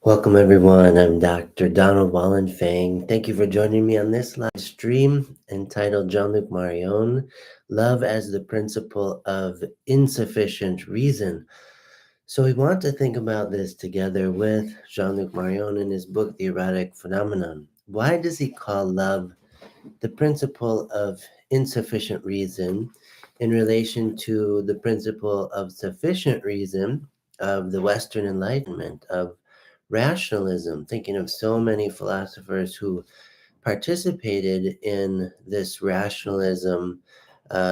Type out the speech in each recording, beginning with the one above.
Welcome, everyone. I'm Dr. Donald Wallenfang. Thank you for joining me on this live stream entitled Jean-Luc Marion, Love as the Principle of Insufficient Reason. So we want to think about this together with Jean-Luc Marion in his book, The Erotic Phenomenon. Why does he call love the principle of insufficient reason in relation to the principle of sufficient reason of the Western Enlightenment, of rationalism, thinking of so many philosophers who participated in this rationalism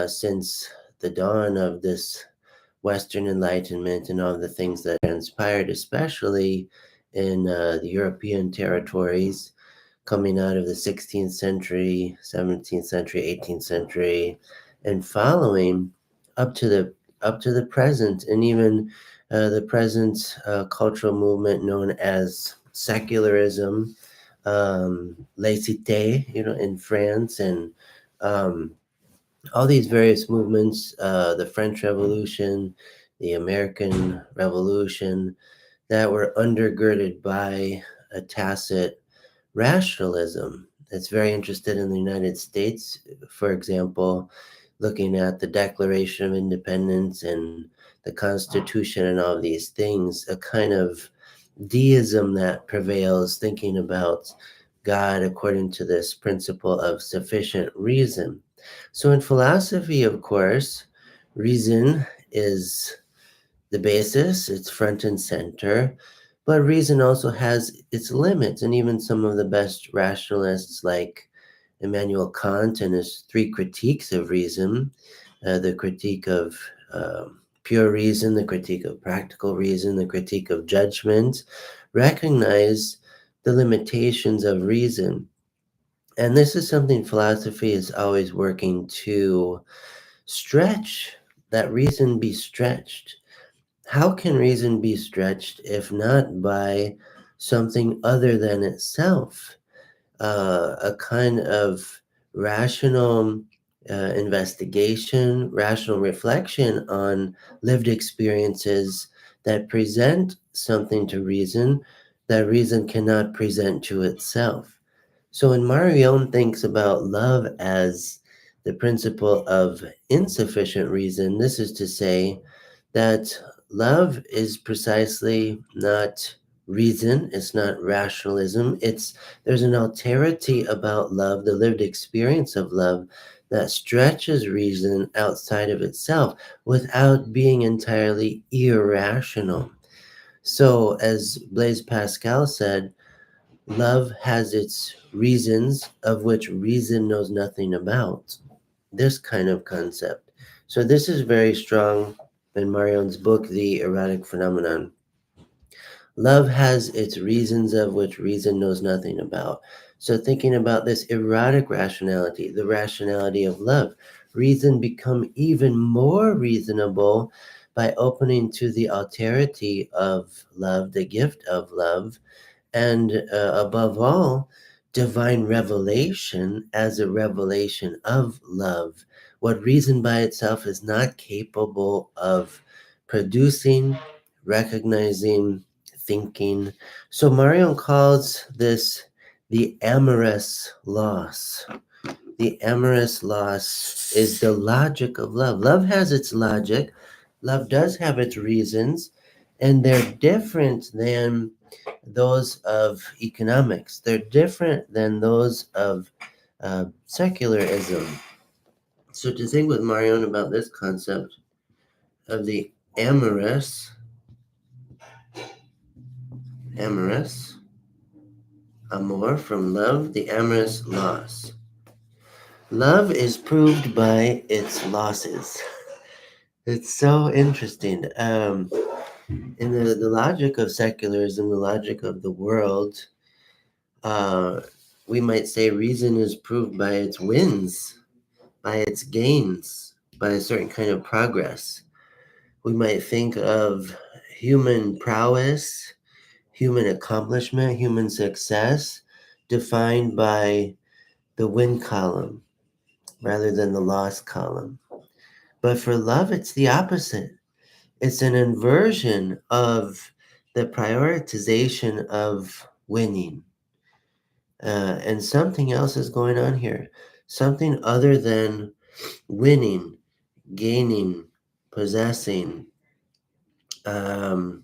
since the dawn of this Western Enlightenment and all the things that transpired, especially in the European territories coming out of the 16th century, 17th century, 18th century, and following up to the present, and even the present cultural movement known as secularism, laïcité, in France, and all these various movements, the French Revolution, the American Revolution, that were undergirded by a tacit rationalism. It's very interested in the United States, for example, looking at the Declaration of Independence and the Constitution and all of these things, a kind of deism that prevails, thinking about God according to this principle of sufficient reason. So in philosophy, of course, reason is the basis, it's front and center, but reason also has its limits. And even some of the best rationalists like Immanuel Kant and his three critiques of reason, the critique of pure reason, the critique of practical reason, the critique of judgment, recognize the limitations of reason. And this is something philosophy is always working to stretch, that reason be stretched. How can reason be stretched if not by something other than itself? A kind of rational investigation, rational reflection on lived experiences that present something to reason that reason cannot present to itself. So when Marion thinks about love as the principle of insufficient reason, this is to say that love is precisely not reason, it's not rationalism, there's an alterity about love, the lived experience of love, that stretches reason outside of itself without being entirely irrational. So as Blaise Pascal said, love has its reasons of which reason knows nothing about. This kind of concept. So this is very strong in Marion's book, The Erotic Phenomenon. Love has its reasons of which reason knows nothing about. So thinking about this erotic rationality, the rationality of love, reason become even more reasonable by opening to the alterity of love, the gift of love, and above all, divine revelation as a revelation of love, what reason by itself is not capable of producing, recognizing, thinking. So Marion calls this the amorous loss. The amorous loss is the logic of love. Love has its logic. Love does have its reasons, and they're different than those of economics. They're different than those of secularism. So to think with Marion about this concept of the amorous, amor from love, the amorous loss. Love is proved by its losses. It's so interesting. In the logic of secularism, the logic of the world, uh, we might say reason is proved by its wins, by its gains, by a certain kind of progress. We might think of human prowess, human accomplishment, human success defined by the win column rather than the loss column. But for love, it's the opposite. It's an inversion of the prioritization of winning. And something else is going on here. Something other than winning, gaining, possessing, um,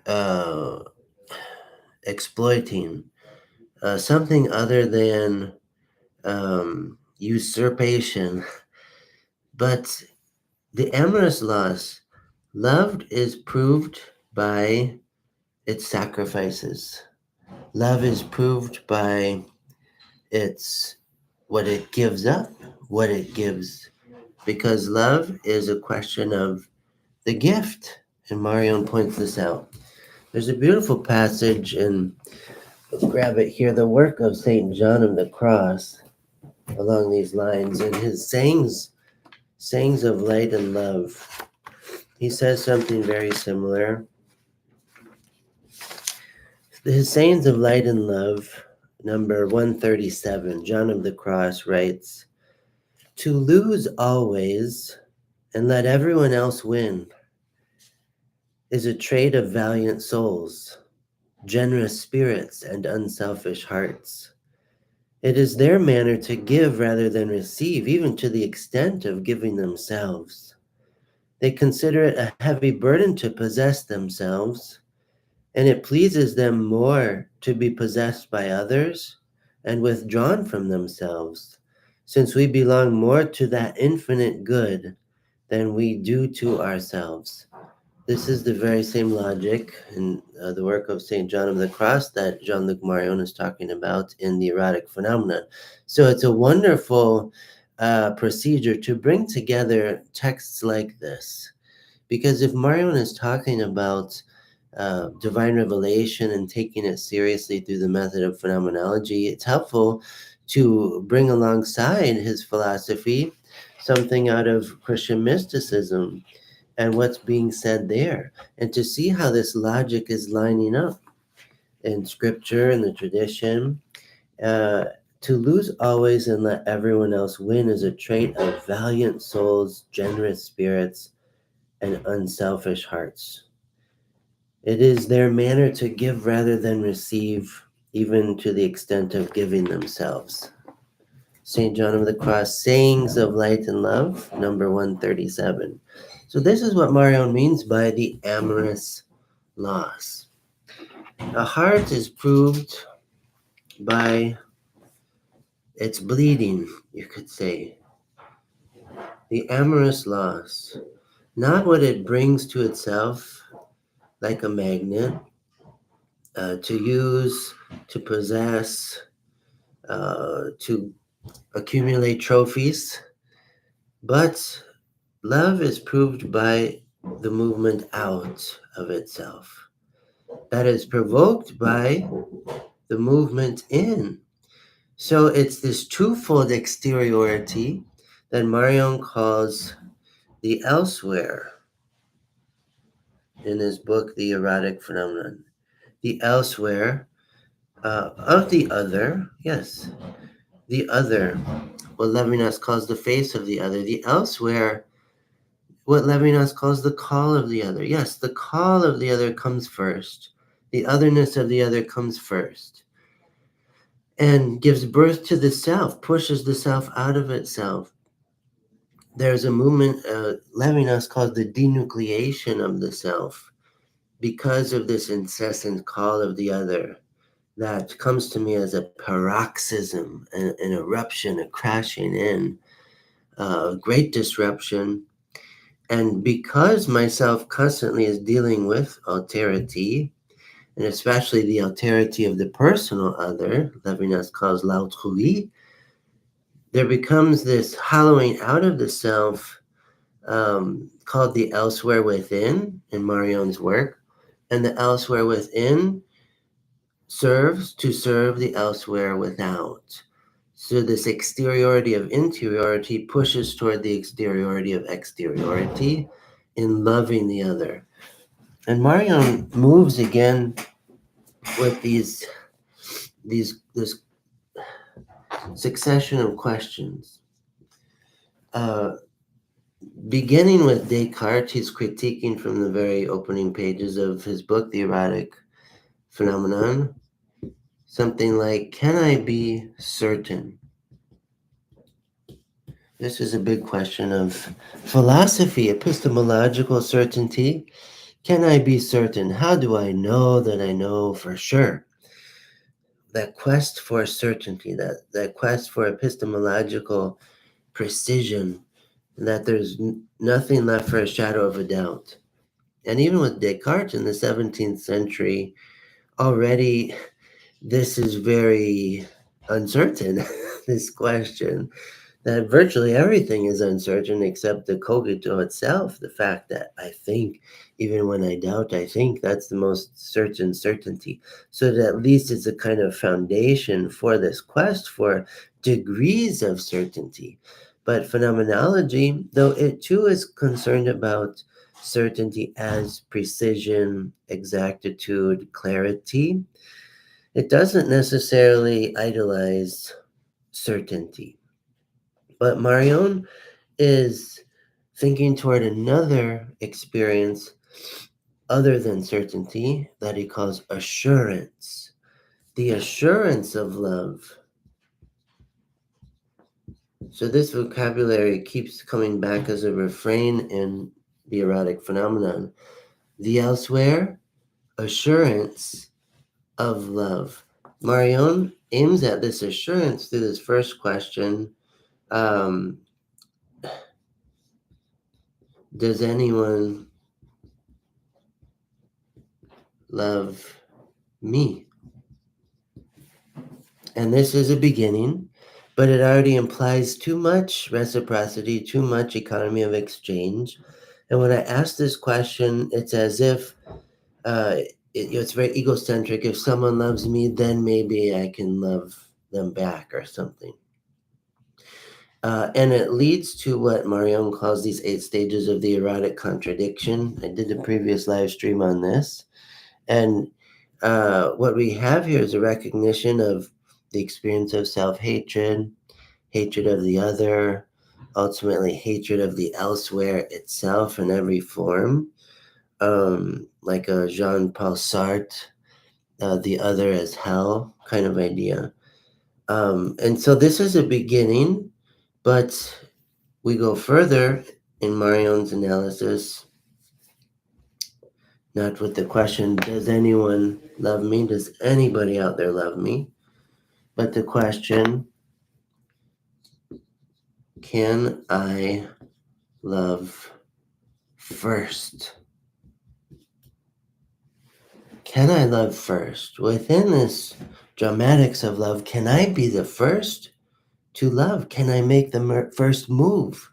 uh, exploiting, something other than usurpation. But the amorous loss, love is proved by its sacrifices. Love is proved by its what it gives up, what it gives. Because love is a question of the gift. And Marion points this out. There's a beautiful passage in, let's grab it here, the work of St. John of the Cross along these lines. In his sayings of light and love, he says something very similar. His sayings of light and love, number 137, John of the Cross writes, "To lose always and let everyone else win is a trait of valiant souls, generous spirits, and unselfish hearts. It is their manner to give rather than receive, even to the extent of giving themselves. They consider it a heavy burden to possess themselves, and it pleases them more to be possessed by others and withdrawn from themselves, since we belong more to that infinite good than we do to ourselves." This is the very same logic in the work of St. John of the Cross that Jean-Luc Marion is talking about in the erotic phenomenon. So it's a wonderful procedure to bring together texts like this. Because if Marion is talking about divine revelation and taking it seriously through the method of phenomenology, it's helpful to bring alongside his philosophy something out of Christian mysticism and what's being said there, and to see how this logic is lining up in scripture and the tradition. Uh, to lose always and let everyone else win is a trait of valiant souls, generous spirits, and unselfish hearts. It is their manner to give rather than receive, even to the extent of giving themselves. St. John of the Cross, Sayings of Light and Love, number 137. So this is what Marion means by the amorous loss. A heart is proved by its bleeding, you could say. The amorous loss, not what it brings to itself like a magnet, to use, to possess, to accumulate trophies, but love is proved by the movement out of itself. That is provoked by the movement in. So it's this twofold exteriority that Marion calls the elsewhere in his book, The Erotic Phenomenon. The elsewhere of the other, yes, the other, what Levinas calls the face of the other. The elsewhere, what Levinas calls the call of the other. Yes, the call of the other comes first. The otherness of the other comes first and gives birth to the self, pushes the self out of itself. There's a movement Levinas calls the denucleation of the self because of this incessant call of the other that comes to me as a paroxysm, an eruption, a crashing in, great disruption. And because myself constantly is dealing with alterity, and especially the alterity of the personal other, Levinas calls l'autrui, there becomes this hollowing out of the self called the elsewhere within in Marion's work. And the elsewhere within serves to serve the elsewhere without. So this exteriority of interiority pushes toward the exteriority of exteriority in loving the other. And Marion moves again with this succession of questions. Uh, Beginning with Descartes, he's critiquing from the very opening pages of his book, The Erotic Phenomenon, something like, can I be certain? This is a big question of philosophy, epistemological certainty. Can I be certain? How do I know that I know for sure? That quest for certainty, that quest for epistemological precision, that there's nothing left for a shadow of a doubt. And even with Descartes in the 17th century, already this is very uncertain, this question, that virtually everything is uncertain except the cogito itself, the fact that I think, even when I doubt, I think, that's the most certain certainty. So that at least it's a kind of foundation for this quest for degrees of certainty. But phenomenology, though it too is concerned about certainty as precision, exactitude, clarity, it doesn't necessarily idolize certainty. But Marion is thinking toward another experience other than certainty that he calls assurance. The assurance of love. So this vocabulary keeps coming back as a refrain in the erotic phenomenon. The elsewhere, assurance of love. Marion aims at this assurance through this first question. Um, does anyone love me? And this is a beginning, but it already implies too much reciprocity, too much economy of exchange. And when I ask this question, it's as if it's very egocentric. If someone loves me, then maybe I can love them back or something. And it leads to what Marion calls these 8 stages of the erotic contradiction. I did a previous live stream on this. And what we have here is a recognition of the experience of self-hatred, hatred of the other, ultimately hatred of the elsewhere itself in every form, like a Jean-Paul Sartre, the other as hell kind of idea. And so this is a beginning, but we go further in Marion's analysis, not with the question, does anyone love me? Does anybody out there love me? But the question, can I love first? Can I love first? Within this dramatics of love, can I be the first to love? Can I make the first move?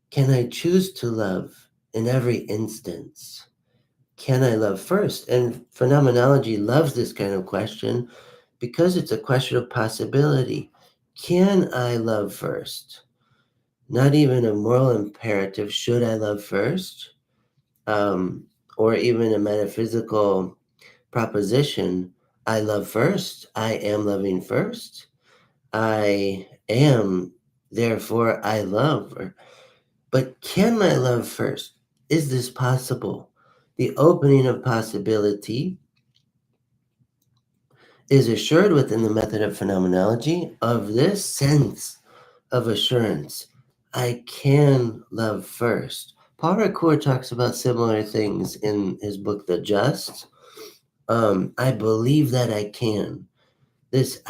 Can I choose to love in every instance? Can I love first? And phenomenology loves this kind of question because it's a question of possibility. Can I love first? Not even a moral imperative, should I love first? Or even a metaphysical proposition, I love first, I am loving first, I am, therefore I love. But can I love first? Is this possible? The opening of possibility is assured within the method of phenomenology of this sense of assurance. I can love first. Paul Ricoeur talks about similar things in his book, The Just. I believe that I can. This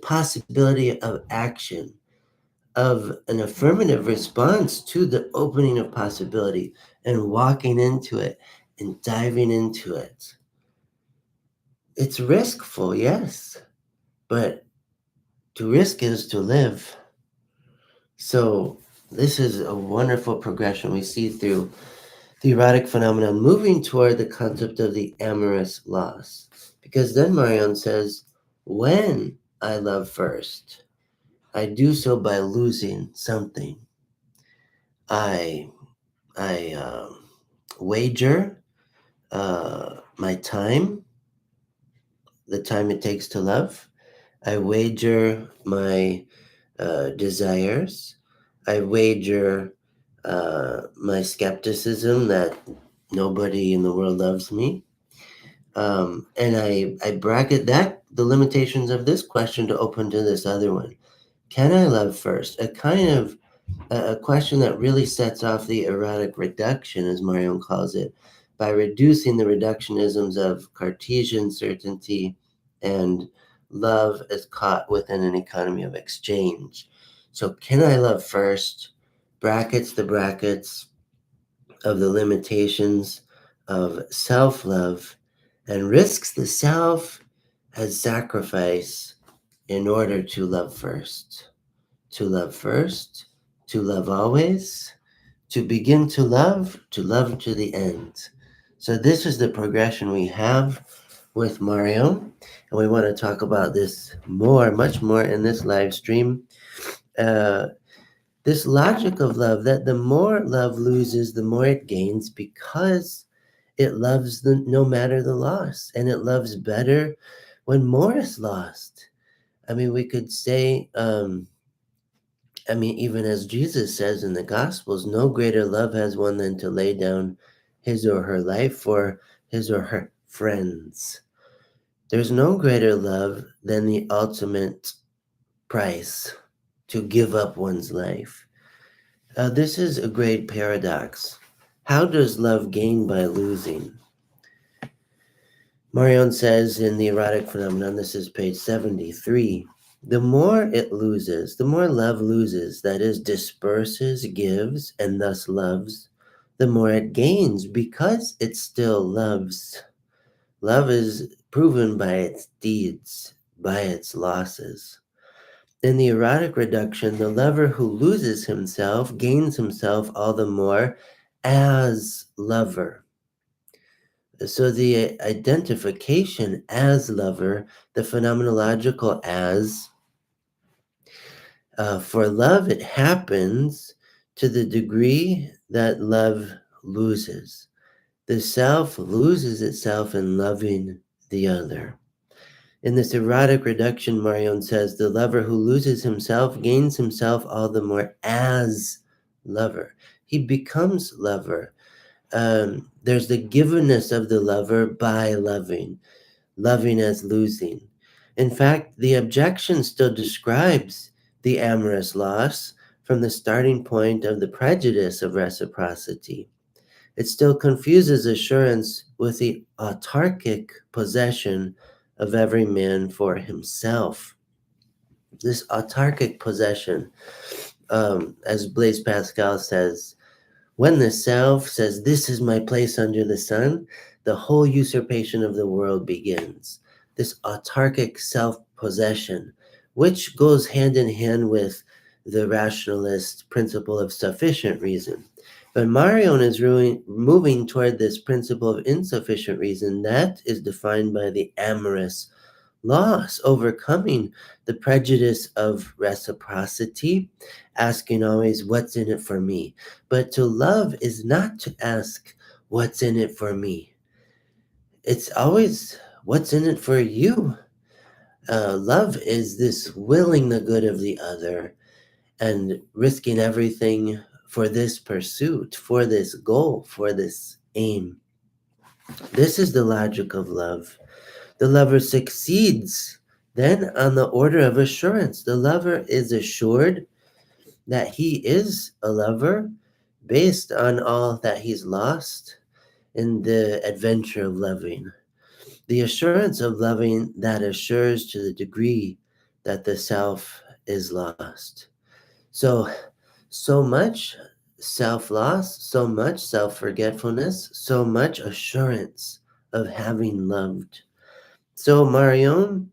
possibility of action, of an affirmative response to the opening of possibility and walking into it and diving into it. It's riskful, yes, but to risk is to live. So this is a wonderful progression we see through the erotic phenomenon moving toward the concept of the amorous loss. Because then Marion says, when I love first, I do so by losing something. I wager my time, the time it takes to love. I wager my desires. I wager my skepticism that nobody in the world loves me. And I bracket that, the limitations of this question, to open to this other one. Can I love first? A kind of a question that really sets off the erotic reduction, as Marion calls it, by reducing the reductionisms of Cartesian certainty and love as caught within an economy of exchange. So, can I love first? Brackets the brackets of the limitations of self love and risks the self as sacrifice in order to love first. To love first, to love always, to begin to love to the end. So, this is the progression we have with Mario, and we want to talk about this more, much more in this live stream. Uh, this logic of love, that the more love loses, the more it gains, because it loves no matter the loss, and it loves better when more is lost. I mean, we could say, even as Jesus says in the Gospels, no greater love has one than to lay down his or her life for his or her friends. There's no greater love than the ultimate price, to give up one's life. This is a great paradox. How does love gain by losing? Marion says in The Erotic Phenomenon, this is page 73, the more it loses, the more love loses, that is, disperses, gives, and thus loves, the more it gains because it still loves. Love is proven by its deeds, by its losses. In the erotic reduction, the lover who loses himself gains himself all the more as lover. So the identification as lover, the phenomenological as, for love, it happens to the degree that love loses. The self loses itself in loving the other. In this erotic reduction, Marion says, the lover who loses himself gains himself all the more as lover. He becomes lover. There's the givenness of the lover by loving, loving as losing. In fact, the objection still describes the amorous loss from the starting point of the prejudice of reciprocity. It still confuses assurance with the autarkic possession of every man for himself. This autarkic possession, as Blaise Pascal says, when the self says, this is my place under the sun, the whole usurpation of the world begins. This autarkic self-possession, which goes hand in hand with the rationalist principle of sufficient reason. But Marion is moving toward this principle of insufficient reason that is defined by the amorous loss, overcoming the prejudice of reciprocity, asking always, what's in it for me? But to love is not to ask, what's in it for me? It's always, what's in it for you? Love is this willing the good of the other and risking everything for this pursuit, for this goal, for this aim. This is the logic of love. The lover succeeds then on the order of assurance. The lover is assured that he is a lover based on all that he's lost in the adventure of loving. The assurance of loving that assures to the degree that the self is lost. So much self-loss, so much self-forgetfulness, so much assurance of having loved. So Marion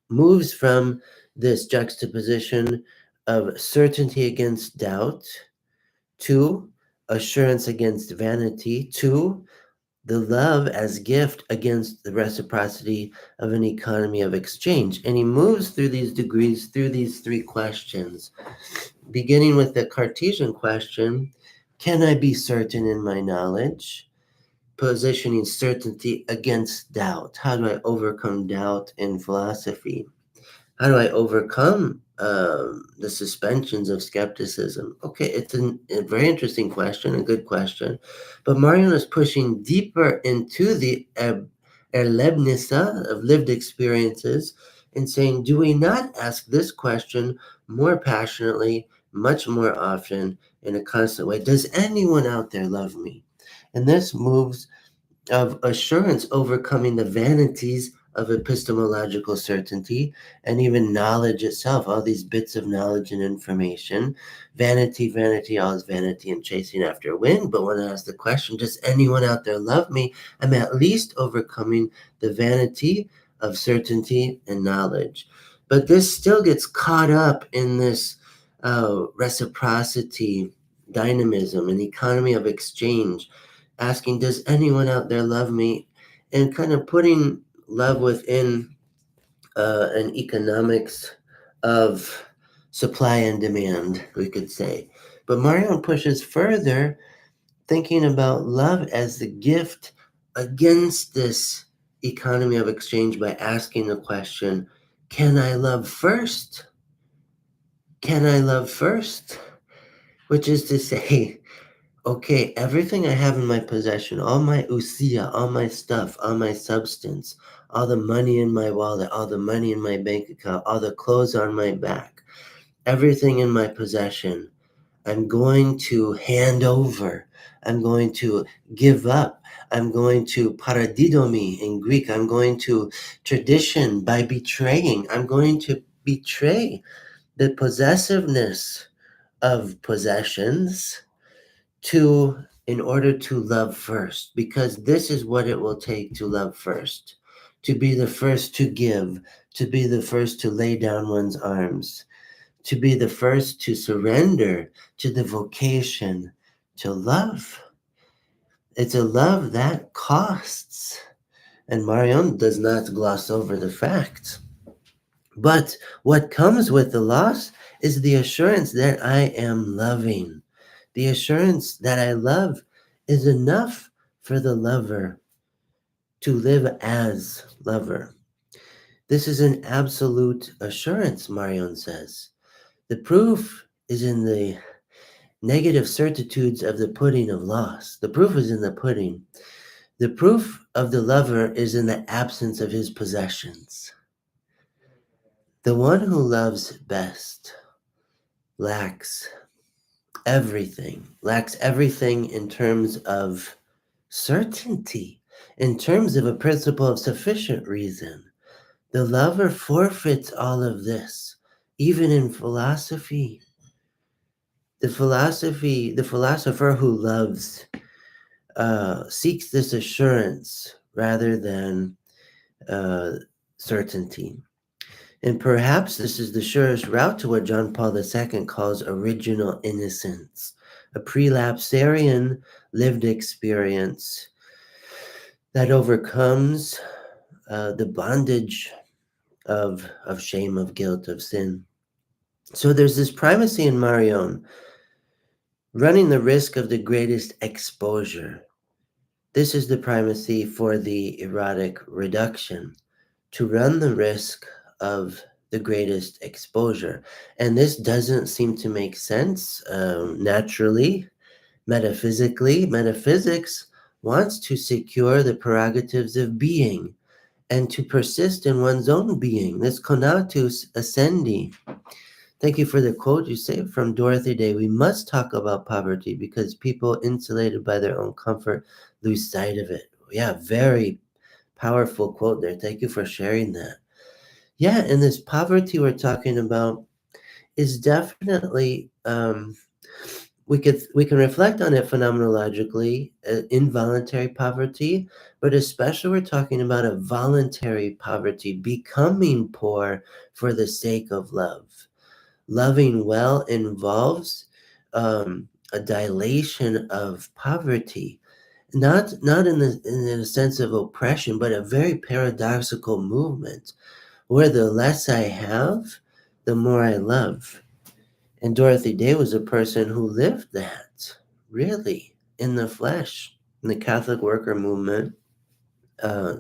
moves from this juxtaposition of certainty against doubt to assurance against vanity to the love as gift against the reciprocity of an economy of exchange. And he moves through these degrees, through these three questions, beginning with the Cartesian question, can I be certain in my knowledge? Positioning certainty against doubt. How do I overcome doubt in philosophy? How do I overcome the suspensions of skepticism? Okay, it's a very interesting question, a good question. But Marion is pushing deeper into the erlebnisse of lived experiences and saying, do we not ask this question more passionately, much more often, in a constant way? Does anyone out there love me? And this moves of assurance overcoming the vanities of epistemological certainty and even knowledge itself, all these bits of knowledge and information. Vanity, vanity, all is vanity and chasing after wind. But when I ask the question, does anyone out there love me? I'm at least overcoming the vanity of certainty and knowledge. But this still gets caught up in this reciprocity, dynamism, and economy of exchange, asking, does anyone out there love me? And kind of putting love within an economics of supply and demand, we could say. But Marion pushes further, thinking about love as the gift against this economy of exchange by asking the question, can I love first? Can I love first? Which is to say, okay, everything I have in my possession, all my usia, all my stuff, all my substance, all the money in my wallet, all the money in my bank account, all the clothes on my back, everything in my possession, I'm going to hand over. I'm going to give up. I'm going to paradidomi in Greek. I'm going to tradition by betraying. I'm going to betray the possessiveness of possessions to in order to love first, because this is what it will take to love first, to be the first to give, to be the first to lay down one's arms, to be the first to surrender to the vocation to love. It's a love that costs, and Marion does not gloss over the fact. But what comes with the loss is the assurance that I am loving. The assurance that I love is enough for the lover to live as lover. This is an absolute assurance, Marion says. The proof is in the negative certitudes of the pudding of loss. The proof is in the pudding. The proof of the lover is in the absence of his possessions. The one who loves best lacks everything in terms of certainty, in terms of a principle of sufficient reason. The lover forfeits all of this, even in philosophy. The philosopher who loves seeks this assurance rather than uh, certainty. And perhaps this is the surest route to what John Paul II calls original innocence, a prelapsarian lived experience that overcomes the bondage of shame, of guilt, of sin. So there's this primacy in Marion, running the risk of the greatest exposure. This is the primacy for the erotic reduction, to run the risk of the greatest exposure. And this doesn't seem to make sense naturally, metaphysically. Metaphysics wants to secure the prerogatives of being and to persist in one's own being, this conatus ascendi. Thank you for the quote you saved from Dorothy Day. We must talk about poverty because people insulated by their own comfort lose sight of it. Yeah, very powerful quote there. Thank you for sharing that. Yeah, and this poverty we're talking about is definitely we can reflect on it phenomenologically, involuntary poverty, but especially we're talking about a voluntary poverty, becoming poor for the sake of love. Loving well involves a dilation of poverty, not in the sense of oppression, but a very paradoxical movement where the less I have, the more I love. And Dorothy Day was a person who lived that, really, in the flesh, in the Catholic worker movement.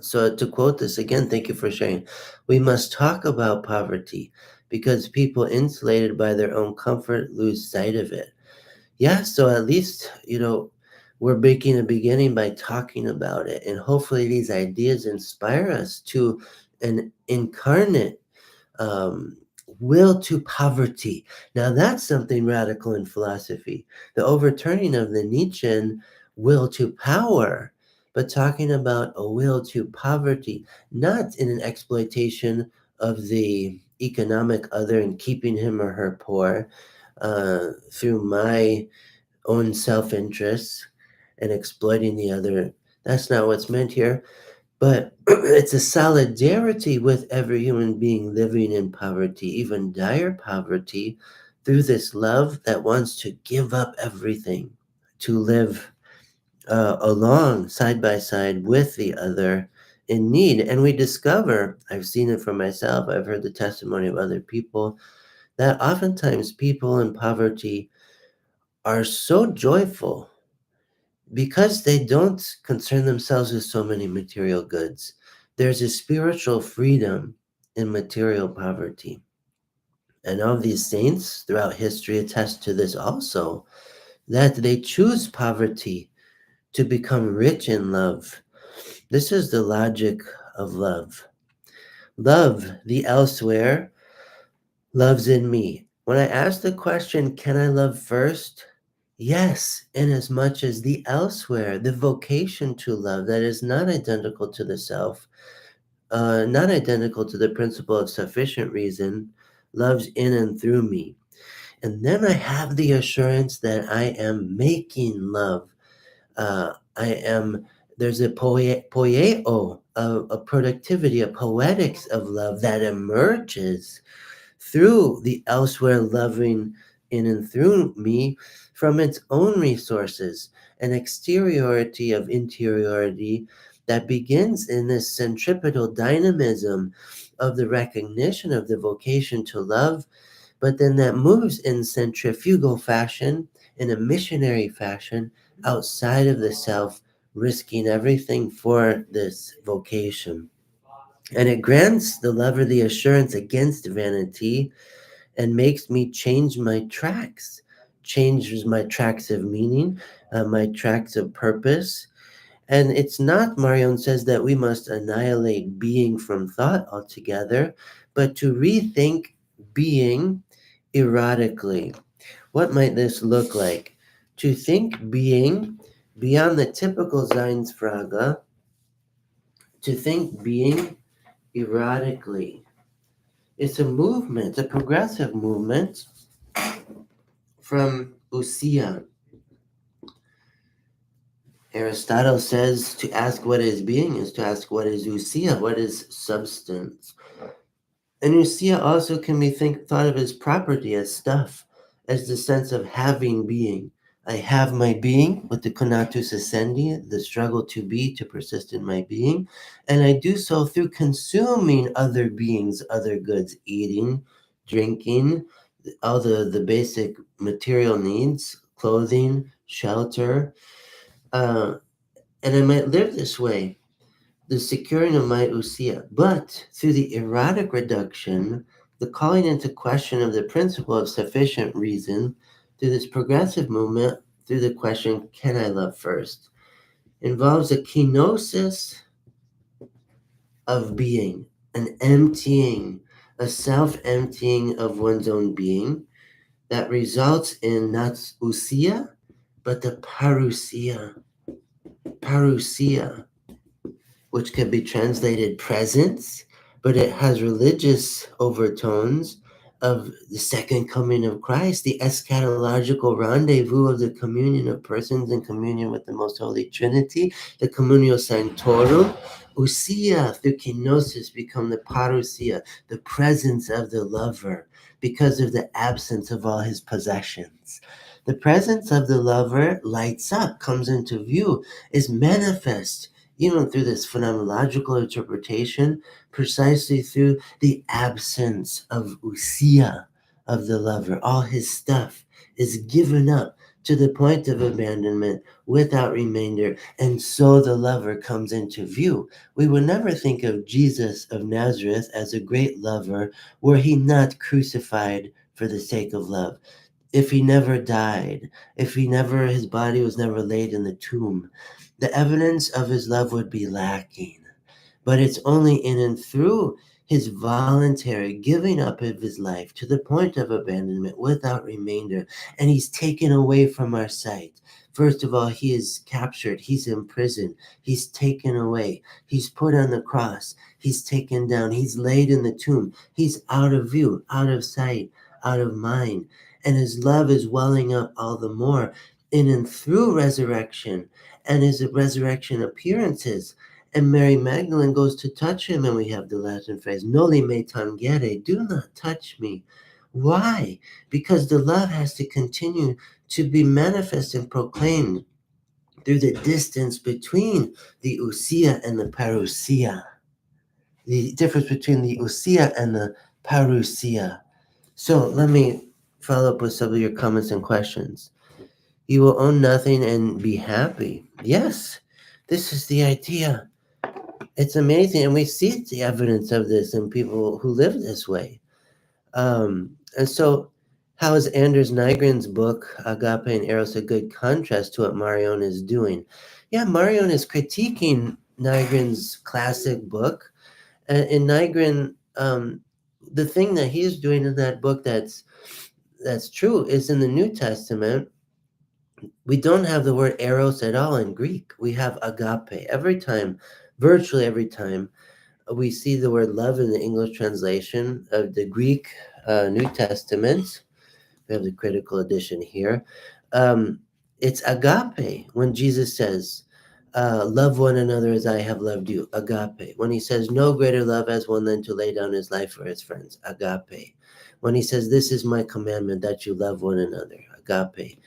So to quote this again, thank you for sharing. We must talk about poverty because people insulated by their own comfort lose sight of it. Yeah, so at least, we're making a beginning by talking about it. And hopefully these ideas inspire us to an incarnate um, will to poverty. Now, that's something radical in philosophy. The overturning of the Nietzschean will to power, but talking about a will to poverty, not in an exploitation of the economic other and keeping him or her poor through my own self interests and exploiting the other. That's not what's meant here, but it's a solidarity with every human being living in poverty, even dire poverty, through this love that wants to give up everything to live along side by side with the other in need. And we discover, I've seen it for myself, I've heard the testimony of other people, that oftentimes people in poverty are so joyful because they don't concern themselves with so many material goods. There's a spiritual freedom in material poverty. And all of these saints throughout history attest to this also, that they choose poverty to become rich in love. This is the logic of love. Love the elsewhere, loves in me. When I ask the question, can I love first? Yes, inasmuch as the elsewhere, the vocation to love that is not identical to the self, not identical to the principle of sufficient reason, loves in and through me. And then I have the assurance that I am making love. There's a poieo, a productivity, a poetics of love that emerges through the elsewhere loving in and through me from its own resources, an exteriority of interiority that begins in this centripetal dynamism of the recognition of the vocation to love, but then that moves in centrifugal fashion, in a missionary fashion, outside of the self, risking everything for this vocation. And it grants the lover the assurance against vanity and makes me change my tracks, changes my tracks of meaning, my tracks of purpose. And it's not, Marion says, that we must annihilate being from thought altogether, but to rethink being erotically. What might this look like? To think being beyond the typical Seinsfrage, to think being erotically. It's a movement, a progressive movement from ousia. Aristotle says to ask what is being is to ask what is ousia, what is substance. And ousia also can be thought of as property, as stuff, as the sense of having being. I have my being with the conatus essendi, the struggle to be, to persist in my being, and I do so through consuming other beings, other goods, eating, drinking, all the basic material needs, clothing, shelter, uh, and I might live this way, the securing of my ousia. But through the erotic reduction, the calling into question of the principle of sufficient reason, through this progressive movement, through the question, can I love first, involves a kenosis of being, an emptying, a self-emptying of one's own being that results in not ousia, but the parousia, which can be translated presence, but it has religious overtones of the second coming of Christ, the eschatological rendezvous of the communion of persons in communion with the Most Holy Trinity, the communio sanctorum. Ousia, through kenosis, become the parousia, the presence of the lover, because of the absence of all his possessions. The presence of the lover lights up, comes into view, is manifest even through this phenomenological interpretation, precisely through the absence of ousia of the lover. All his stuff is given up to the point of abandonment without remainder, and so the lover comes into view. We would never think of Jesus of Nazareth as a great lover were he not crucified for the sake of love. If he never died, if his body was never laid in the tomb, the evidence of his love would be lacking. But it's only in and through his voluntary giving up of his life to the point of abandonment without remainder, and he's taken away from our sight. First of all, he is captured, he's imprisoned, he's taken away, he's put on the cross, he's taken down, he's laid in the tomb, he's out of view, out of sight, out of mind, and his love is welling up all the more in and through resurrection and his resurrection appearances. And Mary Magdalene goes to touch him, and we have the Latin phrase, Noli me tangere, do not touch me. Why? Because the love has to continue to be manifest and proclaimed through the distance between the ousia and the parousia. The difference between the ousia and the parousia. So let me follow up with some of your comments and questions. You will own nothing and be happy. Yes, this is the idea. It's amazing, and we see the evidence of this in people who live this way. And so, how is Anders Nygren's book Agape and Eros a good contrast to what Marion is doing? Yeah, Marion is critiquing Nygren's classic book, and in Nygren, the thing that he's doing in that book that's true is in the New Testament. We don't have the word eros at all in Greek. We have agape every time, virtually every time we see the word love in the English translation of the Greek New Testament. We have the critical edition here. Um, it's agape when Jesus says, love one another as I have loved you, agape. When he says, no greater love has one than to lay down his life for his friends, agape. When he says, this is my commandment that you love one another, agape.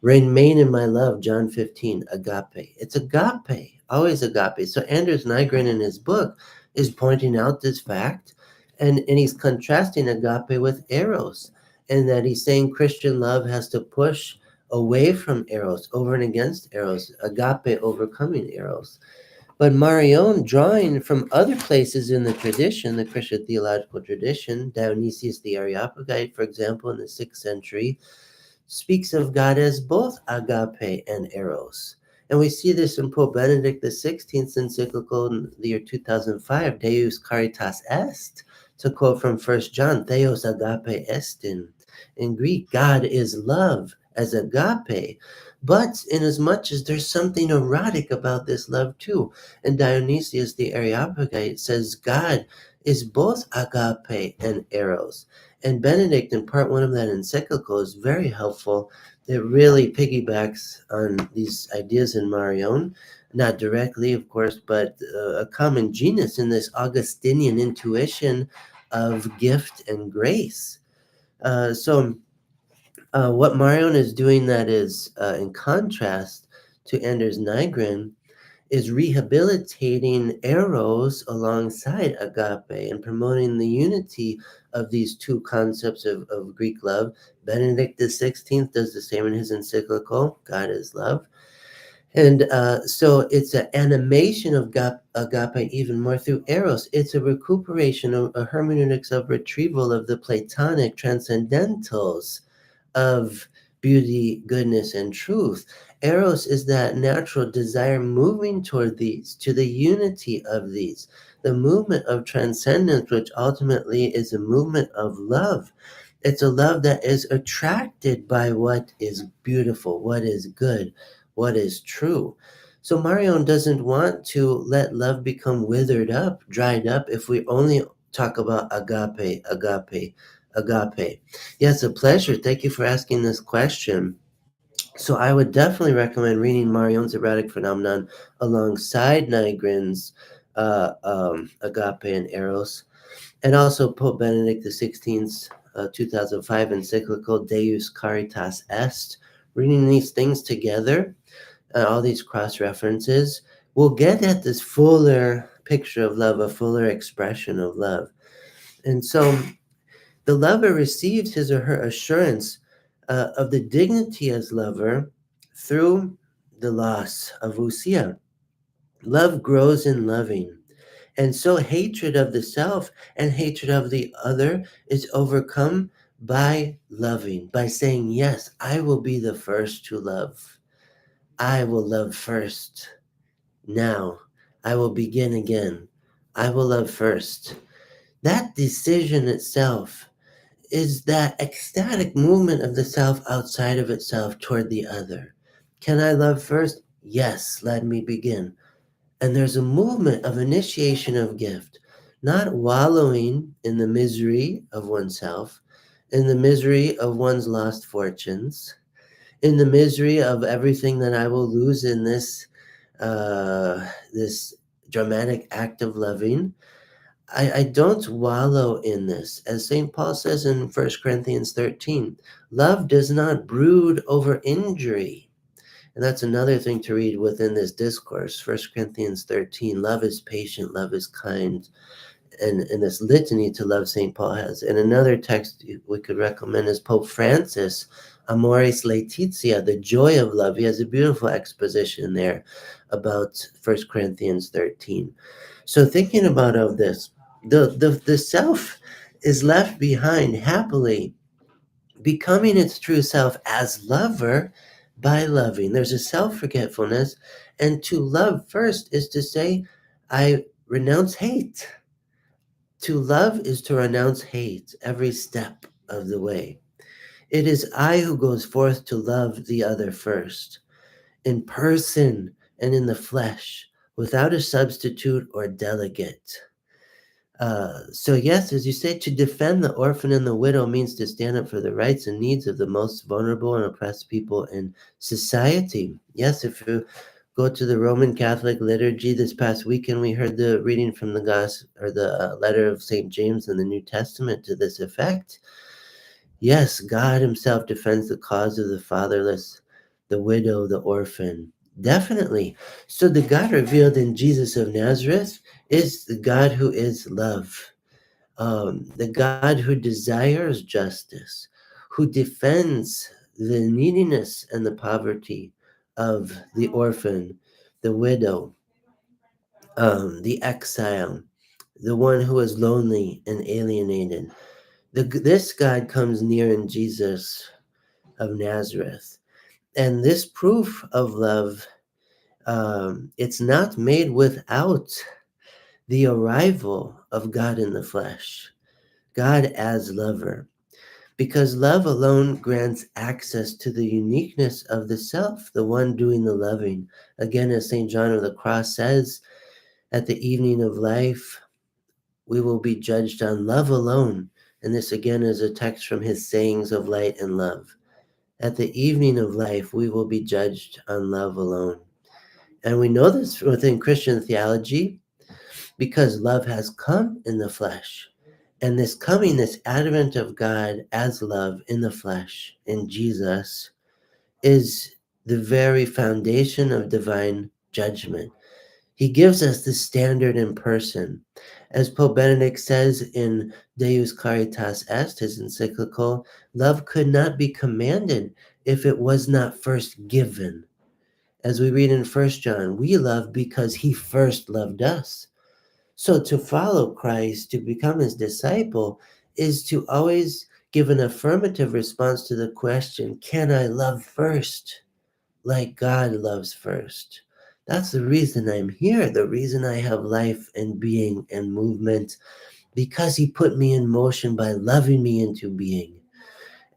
Remain in my love, John 15, agape. It's agape, always agape. So Anders Nygren in his book is pointing out this fact, and he's contrasting agape with eros, and that he's saying Christian love has to push away from eros, over and against eros, agape overcoming eros. But Marion, drawing from other places in the tradition, the Christian theological tradition, Dionysius the Areopagite, for example, in the 6th century, speaks of God as both agape and eros. And we see this in Pope Benedict XVI's encyclical in the year 2005, Deus Caritas Est, to quote from 1 John, Theos agape estin. In Greek, God is love as agape, but inasmuch as there's something erotic about this love too. And Dionysius the Areopagite says God is both agape and eros. And Benedict, in part one of that encyclical, is very helpful. It really piggybacks on these ideas in Marion, not directly, of course, but a common genus in this Augustinian intuition of gift and grace. What Marion is doing that is in contrast to Anders Nygren is rehabilitating eros alongside agape and promoting the unity of these two concepts of Greek love. Benedict XVI does the same in his encyclical, God is love. And so it's an animation of agape even more through eros. It's a recuperation, a hermeneutics of retrieval of the Platonic transcendentals of beauty, goodness, and truth. Eros is that natural desire moving toward these, to the unity of these, the movement of transcendence, which ultimately is a movement of love. It's a love that is attracted by what is beautiful, what is good, what is true. So Marion doesn't want to let love become withered up, dried up, if we only talk about agape, agape, agape. Yes, a pleasure. Thank you for asking this question. So I would definitely recommend reading Marion's Erotic Phenomenon alongside Nygren's Agape and Eros, and also Pope Benedict XVI's 2005 encyclical Deus Caritas Est. Reading these things together, all these cross references, we'll get at this fuller picture of love, a fuller expression of love. And so the lover receives his or her assurance of the dignity as lover through the loss of usia. Love grows in loving. And so hatred of the self and hatred of the other is overcome by loving, by saying, yes, I will be the first to love. I will love first. Now, I will begin again. I will love first. That decision itself is that ecstatic movement of the self outside of itself toward the other. Can I love first? Yes, let me begin. And there's a movement of initiation of gift, not wallowing in the misery of oneself, in the misery of one's lost fortunes, in the misery of everything that I will lose in this dramatic act of loving. I don't wallow in this. As St. Paul says in 1 Corinthians 13, love does not brood over injury. And that's another thing to read within this discourse. 1 Corinthians 13, love is patient, love is kind. And this litany to love St. Paul has. And another text we could recommend is Pope Francis, Amoris Laetitia, the joy of love. He has a beautiful exposition there about 1 Corinthians 13. So thinking about all this, the self is left behind happily, becoming its true self as lover by loving. There's a self-forgetfulness, and to love first is to say, I renounce hate. To love is to renounce hate every step of the way. It is I who goes forth to love the other first, in person and in the flesh, without a substitute or delegate. So yes, as you say, to defend the orphan and the widow means to stand up for the rights and needs of the most vulnerable and oppressed people in society. Yes, if you go to the Roman Catholic liturgy this past weekend, we heard the reading from the gospel or the letter of St. James in the New Testament to this effect. Yes, God himself defends the cause of the fatherless, the widow, the orphan. Definitely. So the God revealed in Jesus of Nazareth is the God who is love, the God who desires justice, who defends the neediness and the poverty of the orphan, the widow, the exile, the one who is lonely and alienated. This God comes near in Jesus of Nazareth. And this proof of love, it's not made without the arrival of God in the flesh, God as lover, because love alone grants access to the uniqueness of the self, the one doing the loving. Again, as St. John of the Cross says, at the evening of life, we will be judged on love alone. And this again is a text from his sayings of light and love. At the evening of life, we will be judged on love alone. And we know this within Christian theology because love has come in the flesh. And this coming, this advent of God as love in the flesh, in Jesus, is the very foundation of divine judgment. He gives us the standard in person. As Pope Benedict says in Deus Caritas Est, his encyclical, love could not be commanded if it was not first given. As we read in 1 John, we love because he first loved us. So to follow Christ, to become his disciple, is to always give an affirmative response to the question, can I love first like God loves first? That's the reason I'm here, the reason I have life and being and movement, because he put me in motion by loving me into being.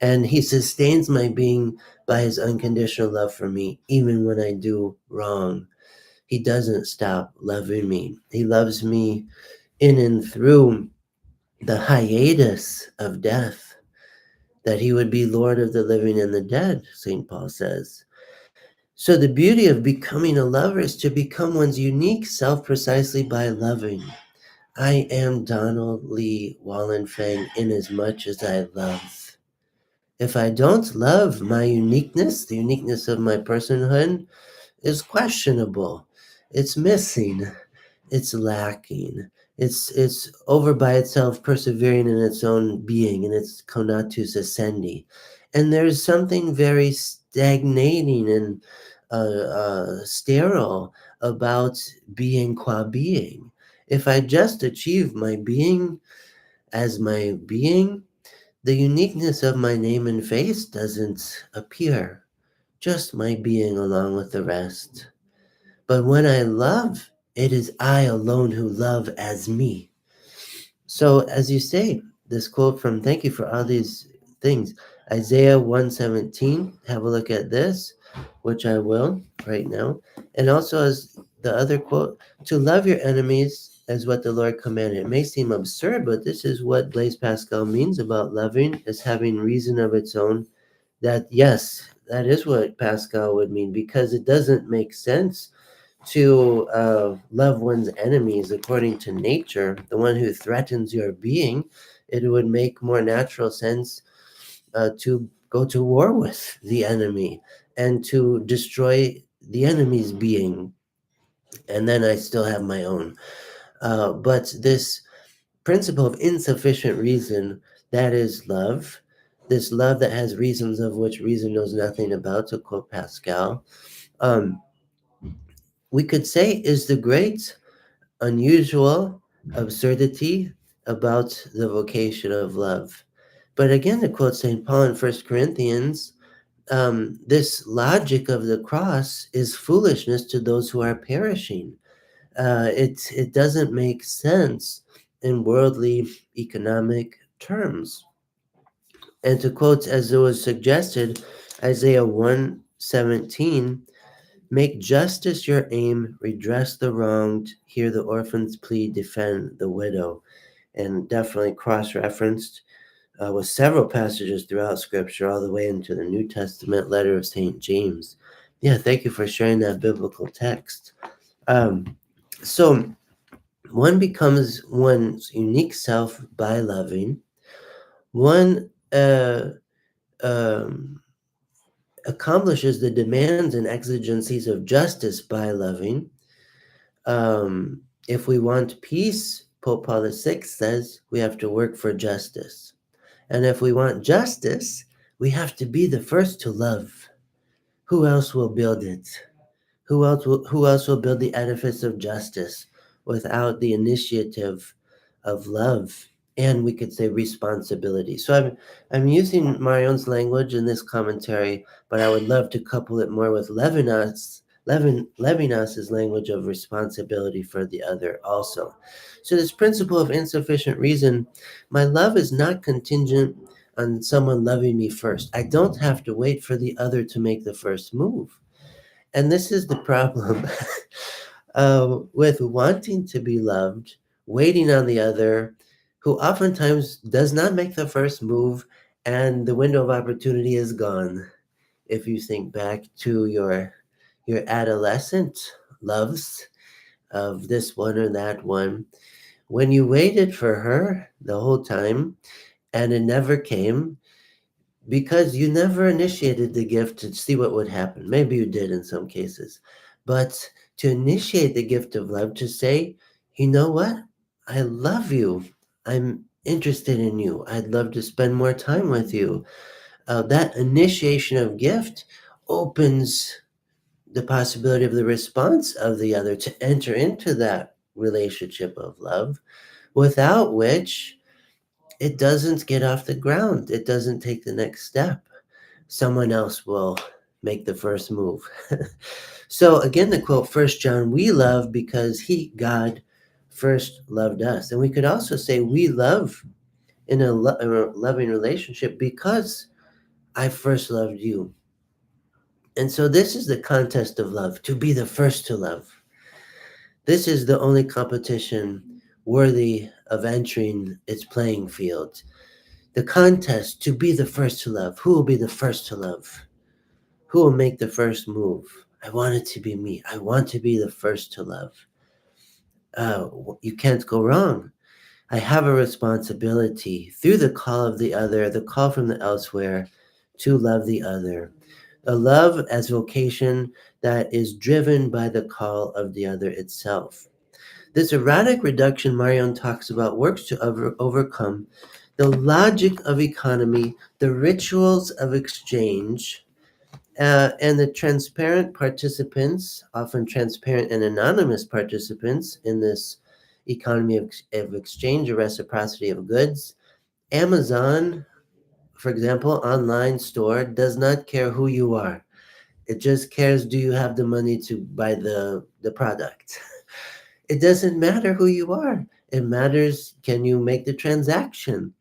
And he sustains my being by his unconditional love for me, even when I do wrong. He doesn't stop loving me. He loves me in and through the hiatus of death, that he would be Lord of the living and the dead, St. Paul says. So the beauty of becoming a lover is to become one's unique self precisely by loving. I am Donald Lee Wallenfang in as much as I love. If I don't love my uniqueness, the uniqueness of my personhood is questionable. It's missing. It's lacking. It's over by itself, persevering in its own being, in its conatus essendi. And there's something very stagnating and sterile about being qua being. If I just achieve my being as my being, the uniqueness of my name and face doesn't appear, just my being along with the rest. But when I love, it is I alone who love as me. So, as you say, this quote from, thank you for all these things, Isaiah 117, have a look at this, which I will right now. And also, as the other quote, to love your enemies as what the Lord commanded. It may seem absurd, but this is what Blaise Pascal means about loving, as having reason of its own. That, yes, that is what Pascal would mean, because it doesn't make sense to love one's enemies according to nature, the one who threatens your being. It would make more natural sense to go to war with the enemy and to destroy the enemy's being. And then I still have my own. But this principle of insufficient reason, that is love, this love that has reasons of which reason knows nothing about, to quote Pascal, um, we could say is the great unusual absurdity about the vocation of love. But again, to quote St. Paul in 1 Corinthians, this logic of the cross is foolishness to those who are perishing. It doesn't make sense in worldly economic terms. And to quote, as it was suggested, Isaiah 1:17, make justice your aim, redress the wronged, hear the orphan's plea, defend the widow. And definitely cross-referenced with several passages throughout Scripture, all the way into the New Testament letter of St. James. Yeah, thank you for sharing that biblical text. So one becomes one's unique self by loving. One um, accomplishes the demands and exigencies of justice by loving. If we want peace, Pope Paul VI says we have to work for justice. And if we want justice, we have to be the first to love. Who else will build it? Who else will build the edifice of justice without the initiative of love? And we could say responsibility. So I'm using Marion's language in this commentary, but I would love to couple it more with Levinas's language of responsibility for the other also. So this principle of insufficient reason, my love is not contingent on someone loving me first. I don't have to wait for the other to make the first move. And this is the problem with wanting to be loved, waiting on the other, who oftentimes does not make the first move, and the window of opportunity is gone. If you think back to your adolescent loves of this one or that one, when you waited for her the whole time and it never came, because you never initiated the gift to see what would happen. Maybe you did in some cases, but to initiate the gift of love, to say, you know what? I love you. I'm interested in you. I'd love to spend more time with you. That initiation of gift opens the possibility of the response of the other to enter into that relationship of love, without which it doesn't get off the ground. It doesn't take the next step. Someone else will make the first move. So again, the quote, First John, we love because God, first loved us. And we could also say we love in a loving relationship because I first loved you. And so this is the contest of love, to be the first to love. This is the only competition worthy of entering its playing field. The contest to be the first to love. Who will be the first to love? Who will make the first move? I want it to be me. I want to be the first to love. You can't go wrong. I have a responsibility through the call of the other, the call from the elsewhere, to love the other. A love as vocation that is driven by the call of the other itself. This erotic reduction Marion talks about works to overcome The logic of economy, the rituals of exchange, and the transparent participants, often transparent and anonymous participants in this economy of exchange or reciprocity of goods. Amazon, for example, online store, does not care who you are. It just cares, do you have the money to buy the product? It doesn't matter who you are. It matters, can you make the transaction?